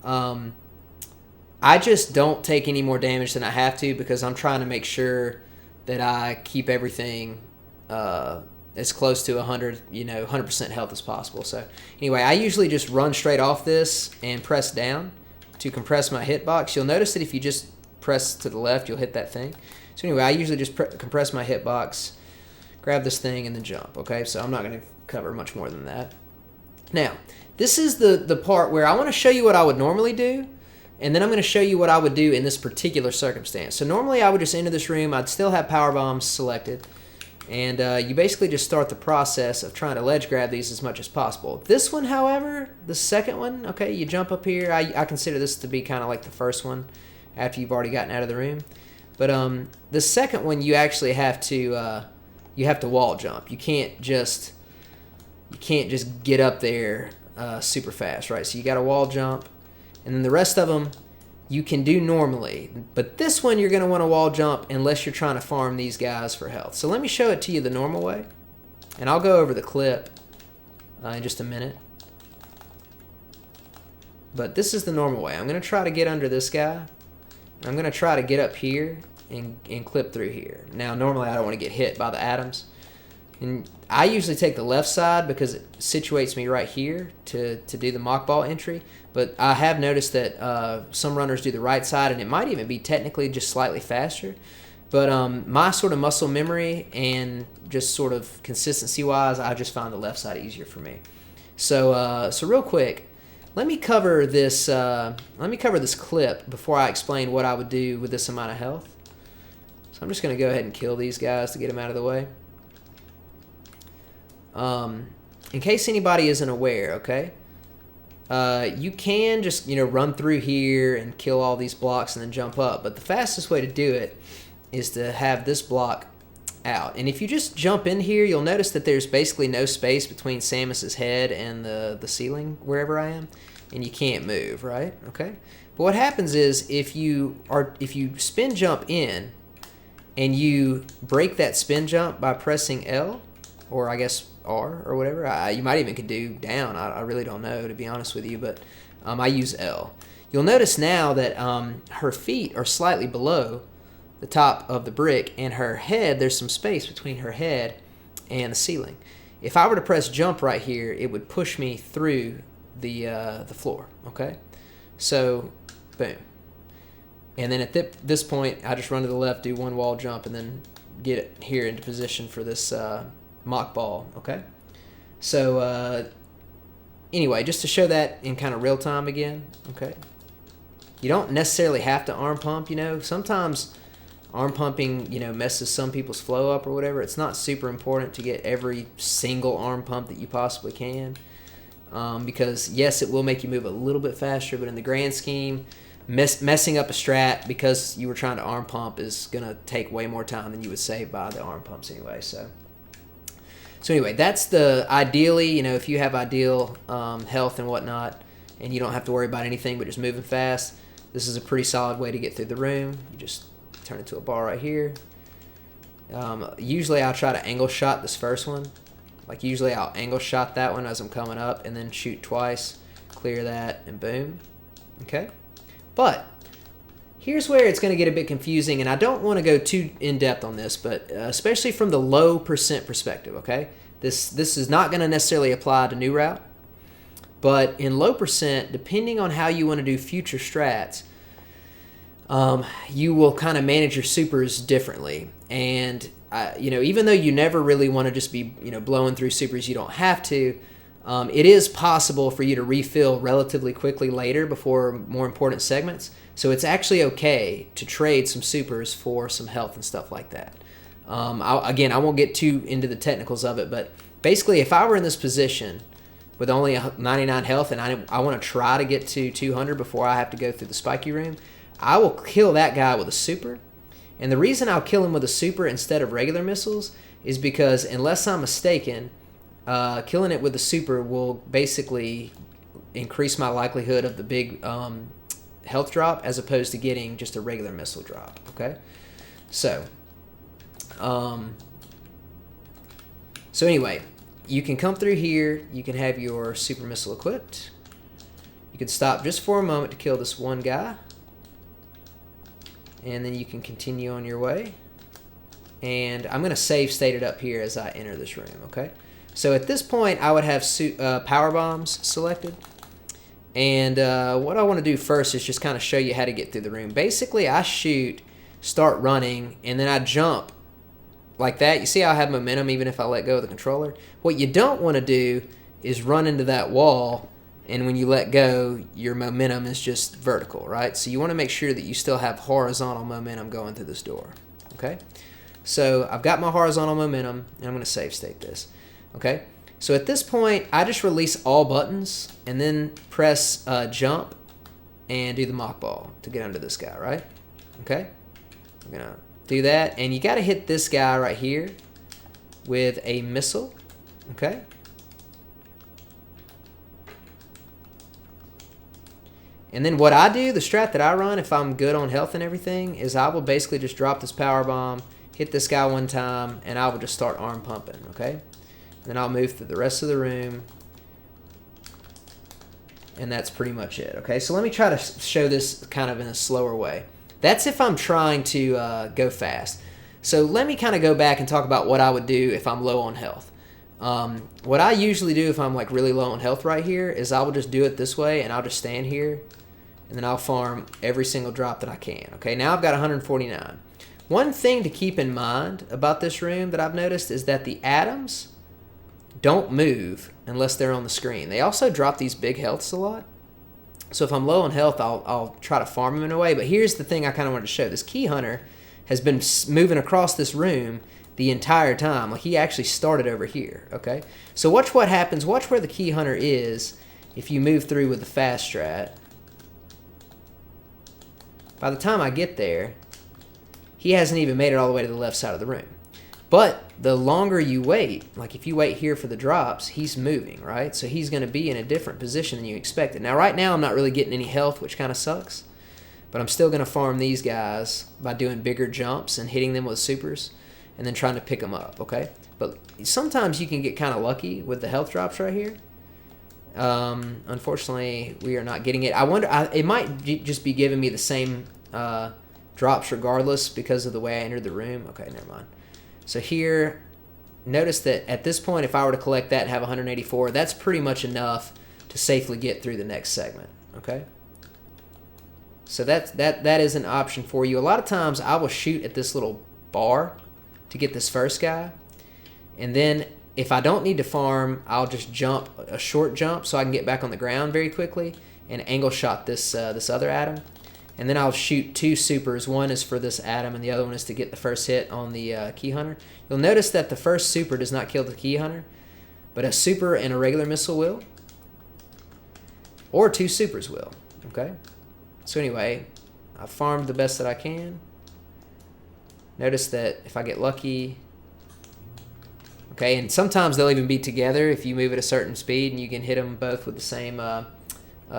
I just don't take any more damage than I have to because I'm trying to make sure that I keep everything as close to 100% health as possible. So anyway, I usually just run straight off this and press down to compress my hitbox. You'll notice that if you just press to the left, you'll hit that thing. So anyway, I usually just compress my hitbox, grab this thing, and then jump. Okay, so I'm not going to cover much more than that. Now, this is the part where I want to show you what I would normally do, and then I'm going to show you what I would do in this particular circumstance. So normally I would just enter this room. I'd still have power bombs selected. And you basically just start the process of trying to ledge grab these as much as possible. This one, however, the second one, okay, you jump up here. I consider this to be kind of like the first one after you've already gotten out of the room. But the second one, you actually have to wall jump. You can't just get up there super fast, right? So you got to wall jump, and then the rest of them you can do normally, but this one you're going to want to wall jump unless you're trying to farm these guys for health. So let me show it to you the normal way, and I'll go over the clip in just a minute. But this is the normal way. I'm going to try to get under this guy. I'm going to try to get up here and clip through here. Now, normally I don't want to get hit by the atoms. And I usually take the left side because it situates me right here to do the mock ball entry. But I have noticed that some runners do the right side, and it might even be technically just slightly faster. But my sort of muscle memory and just sort of consistency-wise, I just find the left side easier for me. So real quick, let me cover this. Let me cover this clip before I explain what I would do with this amount of health. So I'm just going to go ahead and kill these guys to get them out of the way. In case anybody isn't aware, okay, you can just, run through here and kill all these blocks and then jump up. But the fastest way to do it is to have this block out. And if you just jump in here, you'll notice that there's basically no space between Samus's head and the ceiling wherever I am, and you can't move, right? Okay. But what happens is if you spin jump in and you break that spin jump by pressing L, or I guess R or whatever. You might even could do down. I really don't know, to be honest with you, but I use L. You'll notice now that her feet are slightly below the top of the brick, and her head, there's some space between her head and the ceiling. If I were to press jump right here, it would push me through the floor, okay? So, boom. And then at this point, I just run to the left, do one wall jump, and then get it here into position for this mock ball, okay? So anyway, just to show that in kind of real time again, okay? You don't necessarily have to arm pump, Sometimes arm pumping, messes some people's flow up or whatever. It's not super important to get every single arm pump that you possibly can because, yes, it will make you move a little bit faster, but in the grand scheme, messing up a strat because you were trying to arm pump is going to take way more time than you would save by the arm pumps anyway, So anyway, that's the ideally, if you have ideal health and whatnot, and you don't have to worry about anything but just moving fast, this is a pretty solid way to get through the room. You just turn it to a ball right here. Usually I'll try to angle shot this first one Like usually I'll angle shot that one as I'm coming up and then shoot twice, clear that, and boom. Okay? But here's where it's going to get a bit confusing, and I don't want to go too in-depth on this, but especially from the low percent perspective, okay? This is not going to necessarily apply to new route, but in low percent, depending on how you want to do future strats, you will kind of manage your supers differently. And, even though you never really want to just be, blowing through supers, you don't have to. It is possible for you to refill relatively quickly later before more important segments. So it's actually okay to trade some supers for some health and stuff like that. I won't get too into the technicals of it, but basically if I were in this position with only 99 health and I want to try to get to 200 before I have to go through the spiky room, I will kill that guy with a super. And the reason I'll kill him with a super instead of regular missiles is because, unless I'm mistaken, killing it with a super will basically increase my likelihood of the big health drop as opposed to getting just a regular missile drop. Okay, so anyway, you can come through here. You can have your super missile equipped. You can stop just for a moment to kill this one guy, and then you can continue on your way. And I'm going to save state it up here as I enter this room. Okay. So at this point, I would have power bombs selected. And what I want to do first is just kind of show you how to get through the room. Basically, I shoot, start running, and then I jump like that. You see how I have momentum even if I let go of the controller? What you don't want to do is run into that wall, and when you let go, your momentum is just vertical, right? So you want to make sure that you still have horizontal momentum going through this door. Okay? So I've got my horizontal momentum, and I'm going to save state this. Okay, so at this point, I just release all buttons and then press jump and do the mock ball to get under this guy, right? Okay, I'm going to do that, and you got to hit this guy right here with a missile, okay? And then what I do, the strat that I run, if I'm good on health and everything, is I will basically just drop this power bomb, hit this guy one time, and I will just start arm pumping, okay? Then I'll move through the rest of the room, and that's pretty much it. Okay, so let me try to show this kind of in a slower way. That's if I'm trying to go fast. So let me kind of go back and talk about what I would do if I'm low on health. What I usually do if I'm like really low on health right here is I will just do it this way, and I'll just stand here, and then I'll farm every single drop that I can. Okay, now I've got 149. One thing to keep in mind about this room that I've noticed is that the atoms don't move unless they're on the screen. They also drop these big healths a lot. So if I'm low on health, I'll try to farm them in a way. But here's the thing I kind of wanted to show. This key hunter has been moving across this room the entire time. Like he actually started over here, okay? So watch what happens. Watch where the key hunter is if you move through with the fast strat. By the time I get there, he hasn't even made it all the way to the left side of the room. But the longer you wait, like if you wait here for the drops, he's moving, right? So he's going to be in a different position than you expected. Now, right now, I'm not really getting any health, which kind of sucks. But I'm still going to farm these guys by doing bigger jumps and hitting them with supers and then trying to pick them up, okay? But sometimes you can get kind of lucky with the health drops right here. Unfortunately, we are not getting it. I wonder, it might just be giving me the same drops regardless because of the way I entered the room. Okay, never mind. So here, notice that at this point, if I were to collect that and have 184, that's pretty much enough to safely get through the next segment, okay? So that is an option for you. A lot of times, I will shoot at this little bar to get this first guy, and then if I don't need to farm, I'll just jump a short jump so I can get back on the ground very quickly and angle shot this other atom. And then I'll shoot two supers. One is for this atom, and the other one is to get the first hit on the key hunter. You'll notice that the first super does not kill the key hunter, but a super and a regular missile will, or two supers will. Okay. So anyway, I farmed the best that I can. Notice that if I get lucky, okay, and sometimes they'll even be together if you move at a certain speed, and you can hit them both with the same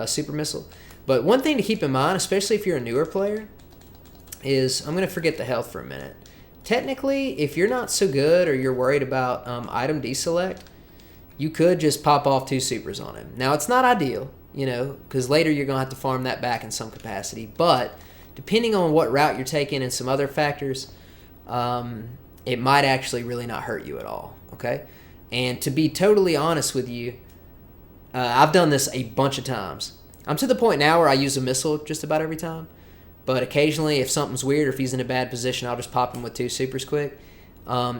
super missile. But one thing to keep in mind, especially if you're a newer player, is I'm going to forget the health for a minute. Technically, if you're not so good or you're worried about item deselect, you could just pop off 2 supers on him. Now, it's not ideal, because later you're going to have to farm that back in some capacity. But depending on what route you're taking and some other factors, it might actually really not hurt you at all, okay? And to be totally honest with you, I've done this a bunch of times. I'm to the point now where I use a missile just about every time. But occasionally, if something's weird or if he's in a bad position, I'll just pop him with 2 supers quick.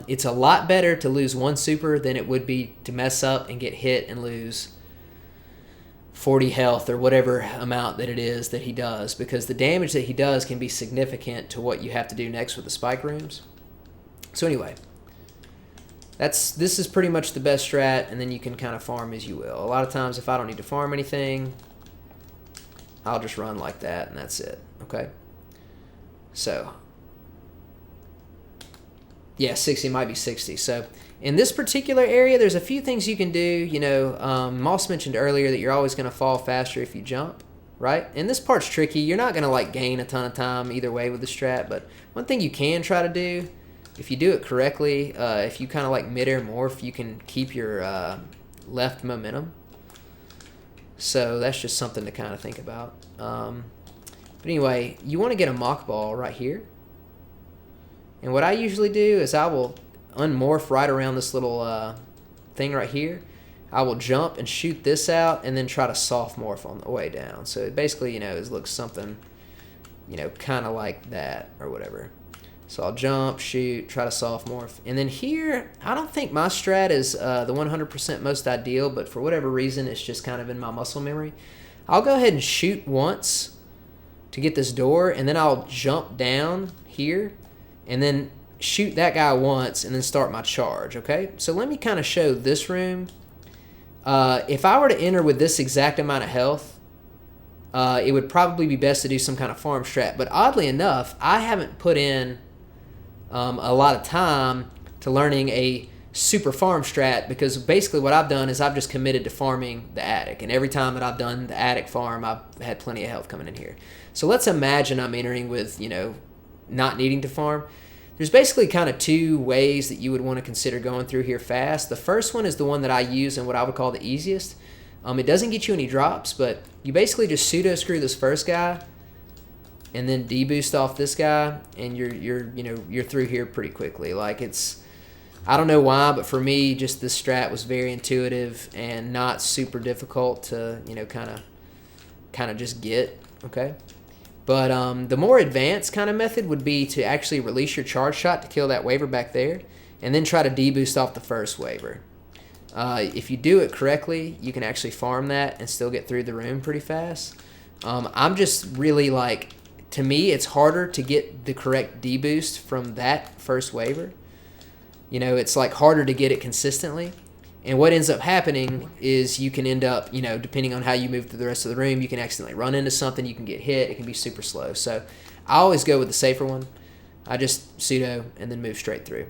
It's a lot better to lose 1 super than it would be to mess up and get hit and lose 40 health or whatever amount that it is that he does, because the damage that he does can be significant to what you have to do next with the spike rooms. So anyway, this is pretty much the best strat, and then you can kind of farm as you will. A lot of times if I don't need to farm anything, I'll just run like that, and that's it, okay? So, yeah, 60 might be 60. So in this particular area, there's a few things you can do. Moss mentioned earlier that you're always going to fall faster if you jump, right? And this part's tricky. You're not going to like gain a ton of time either way with the strat, but one thing you can try to do, if you do it correctly, if you kind of like mid-air morph, you can keep your left momentum. So that's just something to kind of think about. But anyway, you want to get a mock ball right here. And what I usually do is I will unmorph right around this little thing right here. I will jump and shoot this out and then try to soft morph on the way down. So it basically, it looks something, kind of like that or whatever. So I'll jump, shoot, try to soft morph. And then here, I don't think my strat is the 100% most ideal, but for whatever reason, it's just kind of in my muscle memory. I'll go ahead and shoot once to get this door, and then I'll jump down here and then shoot that guy once and then start my charge, okay? So let me kind of show this room. If I were to enter with this exact amount of health, it would probably be best to do some kind of farm strat. But oddly enough, I haven't put in a lot of time to learning a super farm strat, because basically what I've done is I've just committed to farming the attic. And every time that I've done the attic farm, I've had plenty of health coming in here. So let's imagine I'm entering with, not needing to farm. There's basically kind of 2 ways that you would want to consider going through here fast. The first one is the one that I use and what I would call the easiest. It doesn't get you any drops, but you basically just pseudo screw this first guy and then deboost off this guy, and you're through here pretty quickly. Like, it's, I don't know why, but for me, just this strat was very intuitive and not super difficult to kind of just get, okay? But the more advanced kind of method would be to actually release your charge shot to kill that waver back there, and then try to deboost off the first waver. If you do it correctly, you can actually farm that and still get through the room pretty fast. I'm just really like, to me, it's harder to get the correct deboost from that first waver. It's like harder to get it consistently. And what ends up happening is you can end up, depending on how you move through the rest of the room, you can accidentally run into something, you can get hit, it can be super slow. So I always go with the safer one. I just pseudo and then move straight through.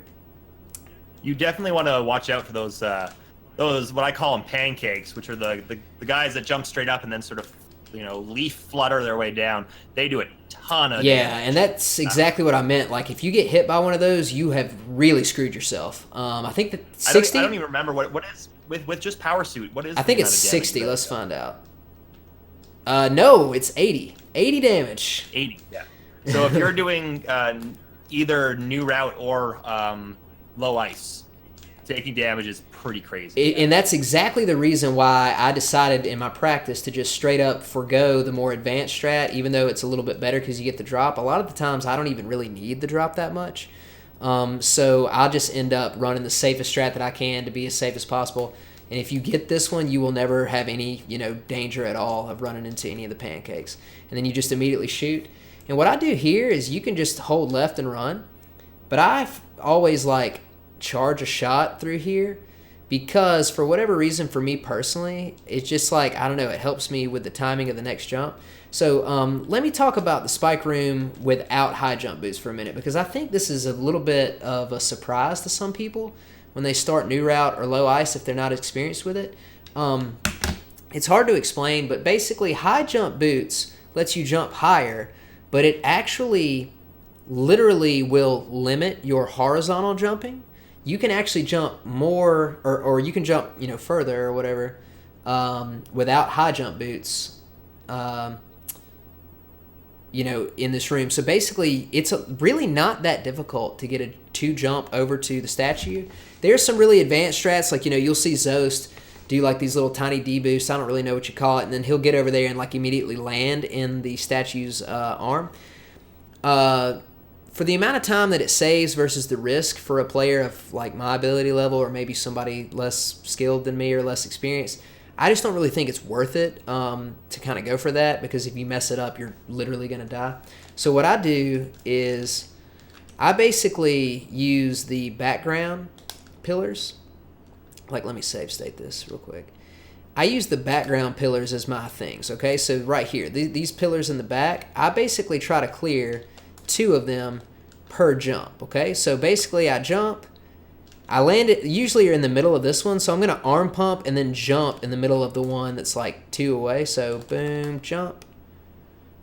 You definitely want to watch out for those what I call them pancakes, which are the guys that jump straight up and then sort of leaf flutter their way down. They do a ton of damage.
And that's exactly what I meant. Like, if you get hit by one of those, you have really screwed yourself. I think that 60.
I don't even remember what is with just power suit. What is?
I think it's 60. Let's find out. No, it's 80. 80 damage.
80. Yeah. So if you're doing either new route or low ice, taking damage is pretty crazy.
And that's exactly the reason why I decided in my practice to just straight up forgo the more advanced strat, even though it's a little bit better because you get the drop. A lot of the times I don't even really need the drop that much. So I'll just end up running the safest strat that I can to be as safe as possible. And if you get this one, you will never have any, danger at all of running into any of the pancakes. And then you just immediately shoot. And what I do here is you can just hold left and run. But I've always charge a shot through here, because for whatever reason, for me personally, it's just I don't know, it helps me with the timing of the next jump. So let me talk about the spike room without high jump boost for a minute, because I think this is a little bit of a surprise to some people when they start new route or low ice if they're not experienced with it. It's hard to explain, but basically high jump boots lets you jump higher, but it actually literally will limit your horizontal jumping. you can actually jump more, or you can jump, further or whatever, without high jump boots, um, in this room. So basically, it's really not that difficult to get a 2 jump over to the statue. There's some really advanced strats, like, you'll see Zost do like these little tiny D boosts. I don't really know what you call it, and then he'll get over there and like immediately land in the statue's arm. For the amount of time that it saves versus the risk for a player of like my ability level, or maybe somebody less skilled than me or less experienced, I just don't really think it's worth it to kind of go for that, because if you mess it up, you're literally going to die. So what I do is I basically use the background pillars. Like, let me save state this real quick. I use the background pillars as my things, okay? So right here, these pillars in the back, I basically try to clear 2 of them per jump, okay? So basically I jump, I land it, usually you're in the middle of this one, so I'm going to arm pump and then jump in the middle of the one that's like 2 away. So boom, jump.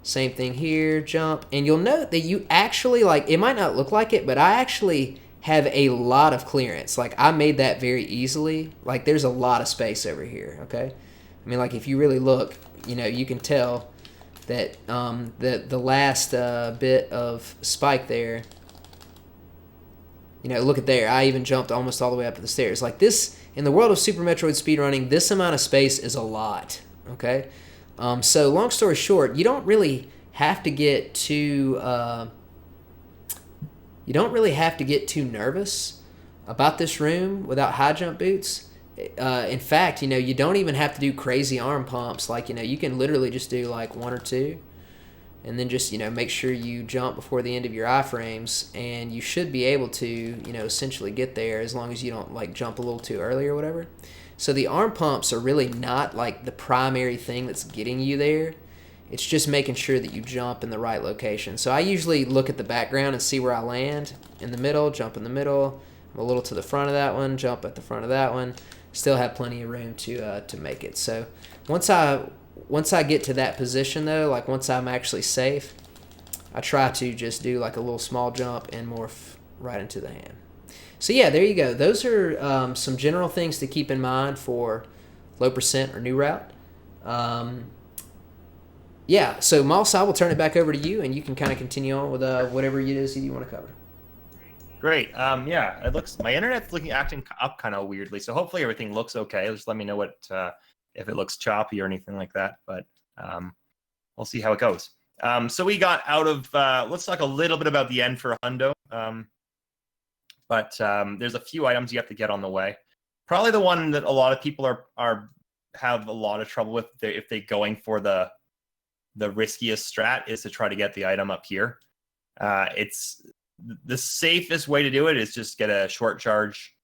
Same thing here, jump. And you'll note that you actually, like, it might not look like it, but I actually have a lot of clearance. Like, I made that very easily. Like, there's a lot of space over here, okay? I mean, like, if you really look, you can tell that the last bit of spike there, look at there. I even jumped almost all the way up the stairs. Like this, in the world of Super Metroid speedrunning, this amount of space is a lot, okay? So long story short, you don't really have to get too nervous about this room without high jump boots. In fact, you don't even have to do crazy arm pumps. Like, you can literally just do like 1 or 2. And then just, make sure you jump before the end of your iframes, and you should be able to, essentially get there as long as you don't, like, jump a little too early or whatever. So the arm pumps are really not, like, the primary thing that's getting you there. It's just making sure that you jump in the right location. So I usually look at the background and see where I land. In the middle, jump in the middle. I'm a little to the front of that one, jump at the front of that one. Still have plenty of room to make it. So once I get to that position, though, like once I'm actually safe, I try to just do like a little small jump and morph right into the hand. So yeah, there you go. Those are some general things to keep in mind for low percent or new route. Yeah, so Moss, I will turn it back over to you, and you can kind of continue on with whatever it is you want to cover.
Great. Yeah, it looks, my internet's acting up kind of weirdly, so hopefully everything looks okay. Just let me know what if it looks choppy or anything like that, but we'll see how it goes. So we got out of, let's talk a little bit about the end for Hundo. But there's a few items you have to get on the way. Probably the one that a lot of people have a lot of trouble with if they're going for the riskiest strat is to try to get the item up here. It's the safest way to do it is just get a short charge,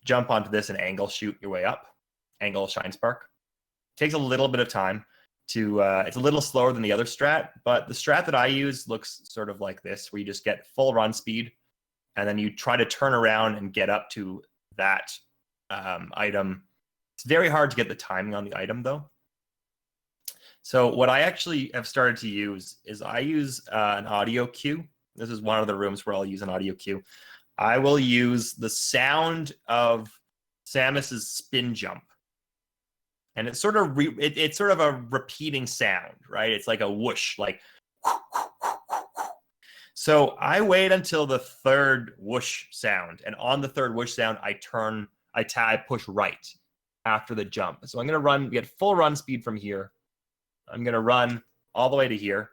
jump onto this, and angle shoot your way up. Angle shine spark. Takes a little bit of time to it's a little slower than the other strat, but the strat that I use looks sort of like this, where you just get full run speed and then you try to turn around and get up to that item. It's very hard to get the timing on the item, though. So what I actually have started to use is I use an audio cue. This is one of the rooms where I'll use an audio cue. I will use the sound of Samus's spin jump. And it's sort of it's sort of a repeating sound, right? It's like a whoosh, like. So I wait until the third whoosh sound, and on the third whoosh sound, I push right after the jump. So I'm going to get full run speed from here. I'm going to run all the way to here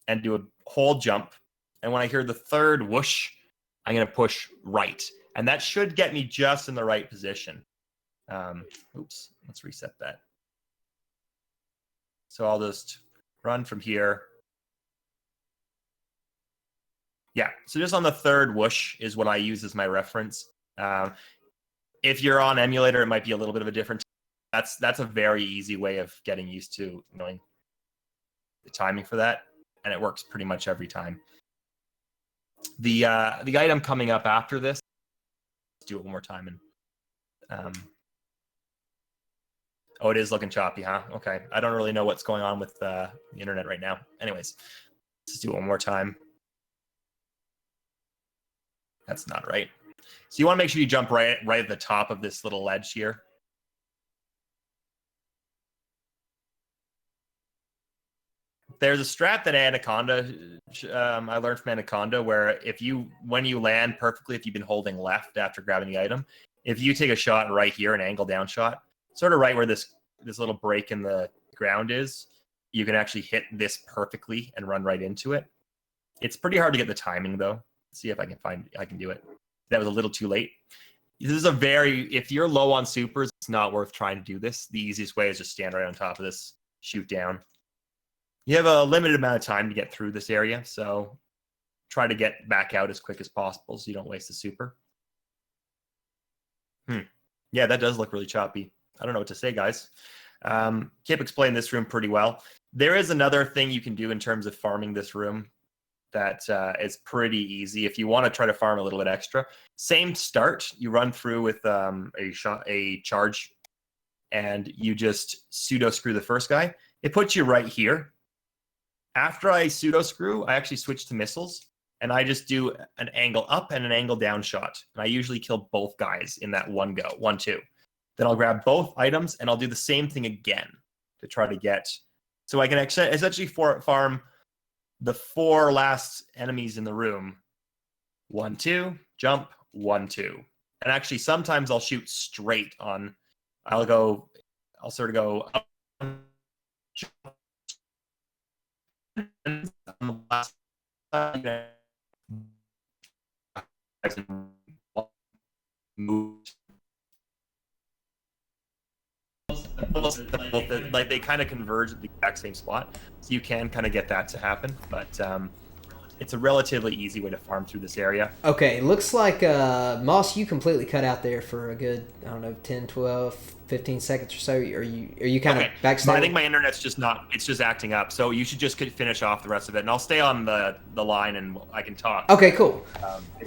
and do a whole jump. And when I hear the third whoosh, I'm going to push right. And that should get me just in the right position. Oops, let's reset that. So I'll just run from here. Yeah, so just on the third whoosh is what I use as my reference. If you're on emulator, it might be a little bit of a different. That's a very easy way of getting used to knowing the timing for that, and it works pretty much every time. The item coming up after this, let's do it one more time. And oh, it is looking choppy, huh? Okay, I don't really know what's going on with the internet right now. Anyways, let's do it one more time. That's not right. So you want to make sure you jump right at the top of this little ledge here. There's a strat that Anaconda, I learned from Anaconda, where when you land perfectly, if you've been holding left after grabbing the item, if you take a shot right here, an angle down shot, sort of right where this little break in the ground is, you can actually hit this perfectly and run right into it. It's pretty hard to get the timing though. Let's see if I can do it. That was a little too late. This is if you're low on supers, it's not worth trying to do this. The easiest way is just stand right on top of this, shoot down. You have a limited amount of time to get through this area, so try to get back out as quick as possible so you don't waste the super. Yeah, that does look really choppy. I don't know what to say, guys. Kipp explained this room pretty well. There is another thing you can do in terms of farming this room that is pretty easy if you want to try to farm a little bit extra. Same start. You run through with a charge, and you just pseudo screw the first guy. It puts you right here. After I pseudo screw, I actually switch to missiles, and I just do an angle up and an angle down shot. And I usually kill both guys in that one go, 1-2. Then I'll grab both items, and I'll do the same thing again to try to get. So I can essentially farm the 4 last enemies in the room. 1-2, jump, 1-2. And actually, sometimes I'll shoot straight on. I'll sort of go up, jump, like they kind of converge at the exact same spot, so you can kind of get that to happen, but it's a relatively easy way to farm through this area.
Okay, looks like Moss, you completely cut out there for a good, 10, 12, 15 seconds or so. Are you kind of backstage?
I think my internet's just acting up, so you should just finish off the rest of it, and I'll stay on the line and I can talk.
Okay, cool.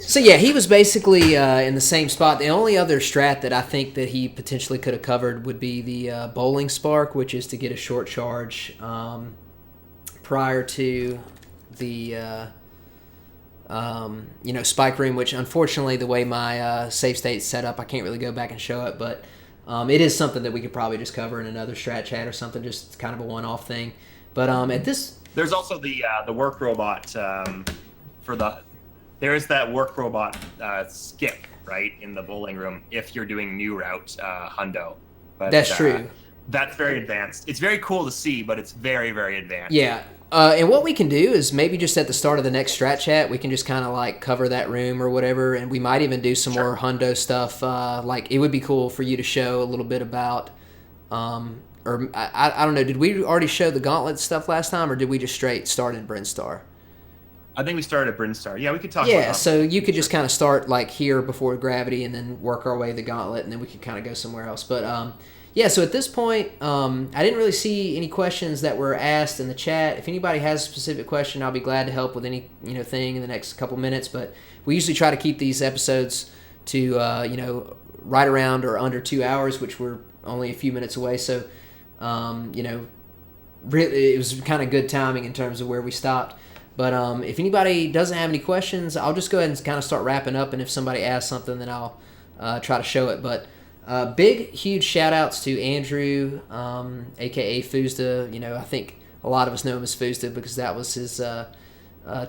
So yeah, he was basically in the same spot. The only other strat that I think that he potentially could have covered would be the bowling spark, which is to get a short charge prior to the spike room, which unfortunately the way my save state's set up, I can't really go back and show it, but it is something that we could probably just cover in another strat chat or something, just kind of a one-off thing. But at this,
there's also the work robot there's that work robot skip right in the bowling room if you're doing new route hundo. But
that's true.
That's very advanced. It's very cool to see, but it's very, very advanced.
Yeah. And what we can do is maybe just at the start of the next strat chat, we can just kind of like cover that room or whatever, and we might even do some more hundo stuff. Like it would be cool for you to show a little bit about, or I don't know, did we already show the gauntlet stuff last time, or did we just straight start in Brinstar?
I think we started at Brinstar. Yeah, we could talk about that.
So you could just kind of start like here before gravity and then work our way to the gauntlet, and then we could kind of go somewhere else. But yeah, so at this point, I didn't really see any questions that were asked in the chat. If anybody has a specific question, I'll be glad to help with any thing in the next couple minutes. But we usually try to keep these episodes to right around or under 2 hours, which we're only a few minutes away. So really, it was kind of good timing in terms of where we stopped. But if anybody doesn't have any questions, I'll just go ahead and kind of start wrapping up. And if somebody asks something, then I'll try to show it. But big, huge shout-outs to Andreww, a.k.a. Fuzda. I think a lot of us know him as Fuzda because that was his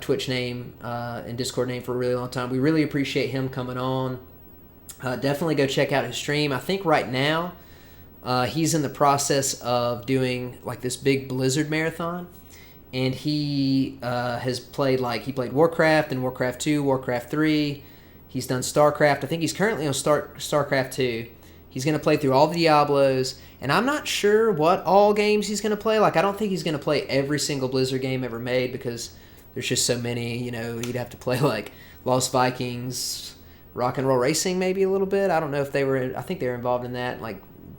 Twitch name and Discord name for a really long time. We really appreciate him coming on. Definitely go check out his stream. I think right now he's in the process of doing like this big Blizzard marathon. And he has played, he played Warcraft and Warcraft 2, Warcraft 3. He's done StarCraft. I think he's currently on StarCraft 2. He's going to play through all the Diablos. And I'm not sure what all games he's going to play. I don't think he's going to play every single Blizzard game ever made because there's just so many. He'd have to play, Lost Vikings, Rock and Roll Racing maybe a little bit. I don't know if they were... I think they were involved in that,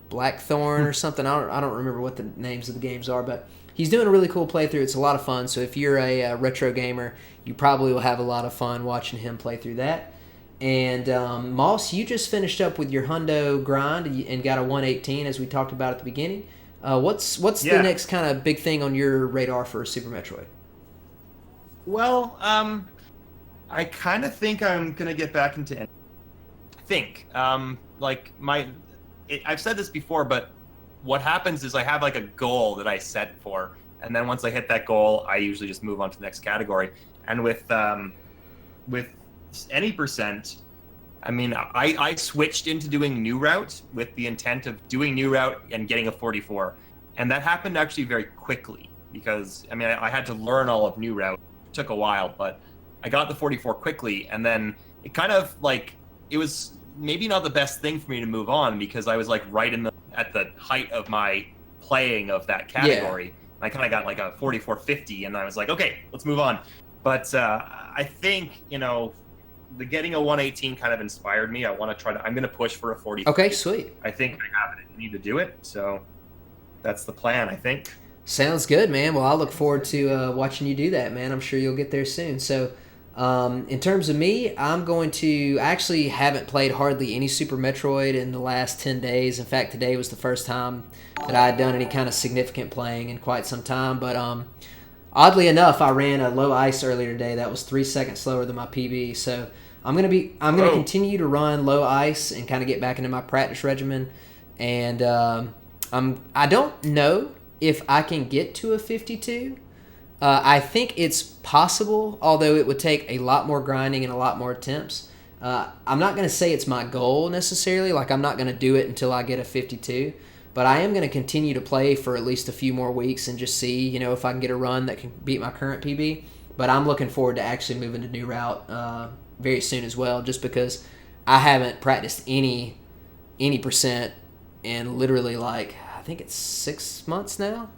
Blackthorn or something. I don't remember what the names of the games are, but... He's doing a really cool playthrough. It's a lot of fun. So if you're a retro gamer, you probably will have a lot of fun watching him play through that. And Moss, you just finished up with your hundo grind and got a 118, as we talked about at the beginning. What's the next kind of big thing on your radar for Super Metroid?
Well, I kind of think I'm gonna get back into think. I've said this before, but what happens is I have like a goal that I set for, and then once I hit that goal, I usually just move on to the next category. And with any percent, I mean, I switched into doing new route with the intent of doing new route and getting a 44, and that happened actually very quickly because I mean I had to learn all of new route. It took a while, but I got the 44 quickly, and then it kind of like it was maybe not the best thing for me to move on because I was like right at the height of my playing of that category. Yeah. I kind of got like a 44.50, and I was like, okay, let's move on. But I think the getting a 118 kind of inspired me. I want to try to. I'm going to push for a 40.
Okay, sweet.
I think I have it. I need to do it. So that's the plan, I think.
Sounds good, man. Well, I look forward to watching you do that, man. I'm sure you'll get there soon. So, in terms of me, I'm going to actually haven't played hardly any Super Metroid in the last 10 days. In fact, today was the first time that I had done any kind of significant playing in quite some time. But oddly enough, I ran a low ice earlier today. That was 3 seconds slower than my PB. So I'm gonna continue to run low ice and kind of get back into my practice regimen. And I don't know if I can get to a 52. I think it's possible, although it would take a lot more grinding and a lot more attempts. I'm not going to say it's my goal necessarily. Like, I'm not going to do it until I get a 52. But I am going to continue to play for at least a few more weeks and just see, if I can get a run that can beat my current PB. But I'm looking forward to actually moving to new route very soon as well, just because I haven't practiced any percent in literally like, I think it's 6 months now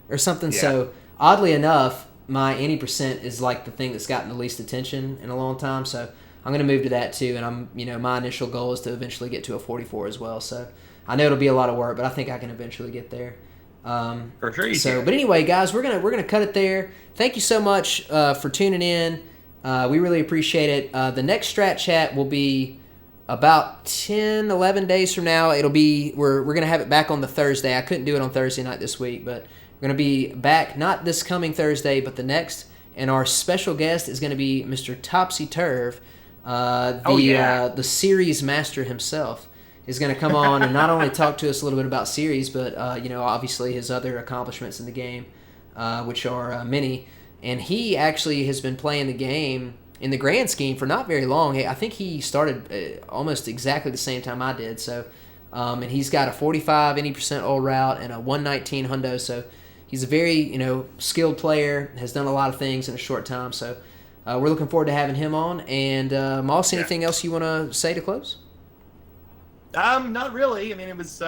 or something. Yeah. So oddly enough, my any percent is like the thing that's gotten the least attention in a long time. So I'm going to move to that too. And my initial goal is to eventually get to a 44 as well. So I know it'll be a lot of work, but I think I can eventually get there.
For sure you can.
But anyway, guys, we're gonna cut it there. Thank you so much for tuning in. We really appreciate it. The next Strat Chat will be about 10, 11 days from now. It'll be we're gonna have it back on the Thursday. I couldn't do it on Thursday night this week, but we're gonna be back not this coming Thursday, but the next. And our special guest is gonna be Mr. Topsy Turv, the series master himself. Is going to come on and not only talk to us a little bit about series, but obviously his other accomplishments in the game, which are many. And he actually has been playing the game in the grand scheme for not very long. I think he started almost exactly the same time I did. So, and he's got a 45 any percent all route and a 119 hundo. So he's a very skilled player. Has done a lot of things in a short time. So we're looking forward to having him on. And Moss, anything else you want to say to close?
Not really. I mean, it was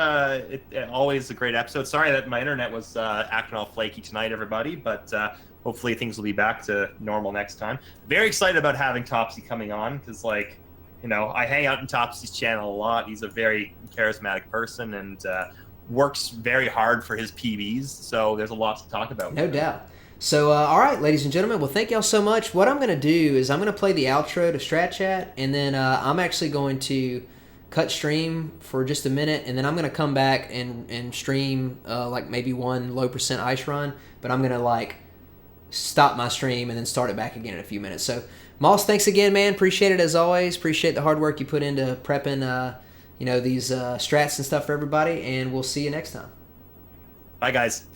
always a great episode. Sorry that my internet was acting all flaky tonight, everybody, but hopefully things will be back to normal next time. Very excited about having Topsy coming on because, I hang out in Topsy's channel a lot. He's a very charismatic person and works very hard for his PBs, so there's a lot to talk about.
No doubt. So, all right, ladies and gentlemen, well, thank y'all so much. What I'm going to do is I'm going to play the outro to Strat Chat, and then I'm actually going to cut stream for just a minute, and then I'm going to come back and stream maybe one low percent ice run, but I'm going to stop my stream and then start it back again in a few minutes. So Moss, thanks again, man. Appreciate it as always. Appreciate the hard work you put into prepping these strats and stuff for everybody, and we'll see you next time.
Bye, guys.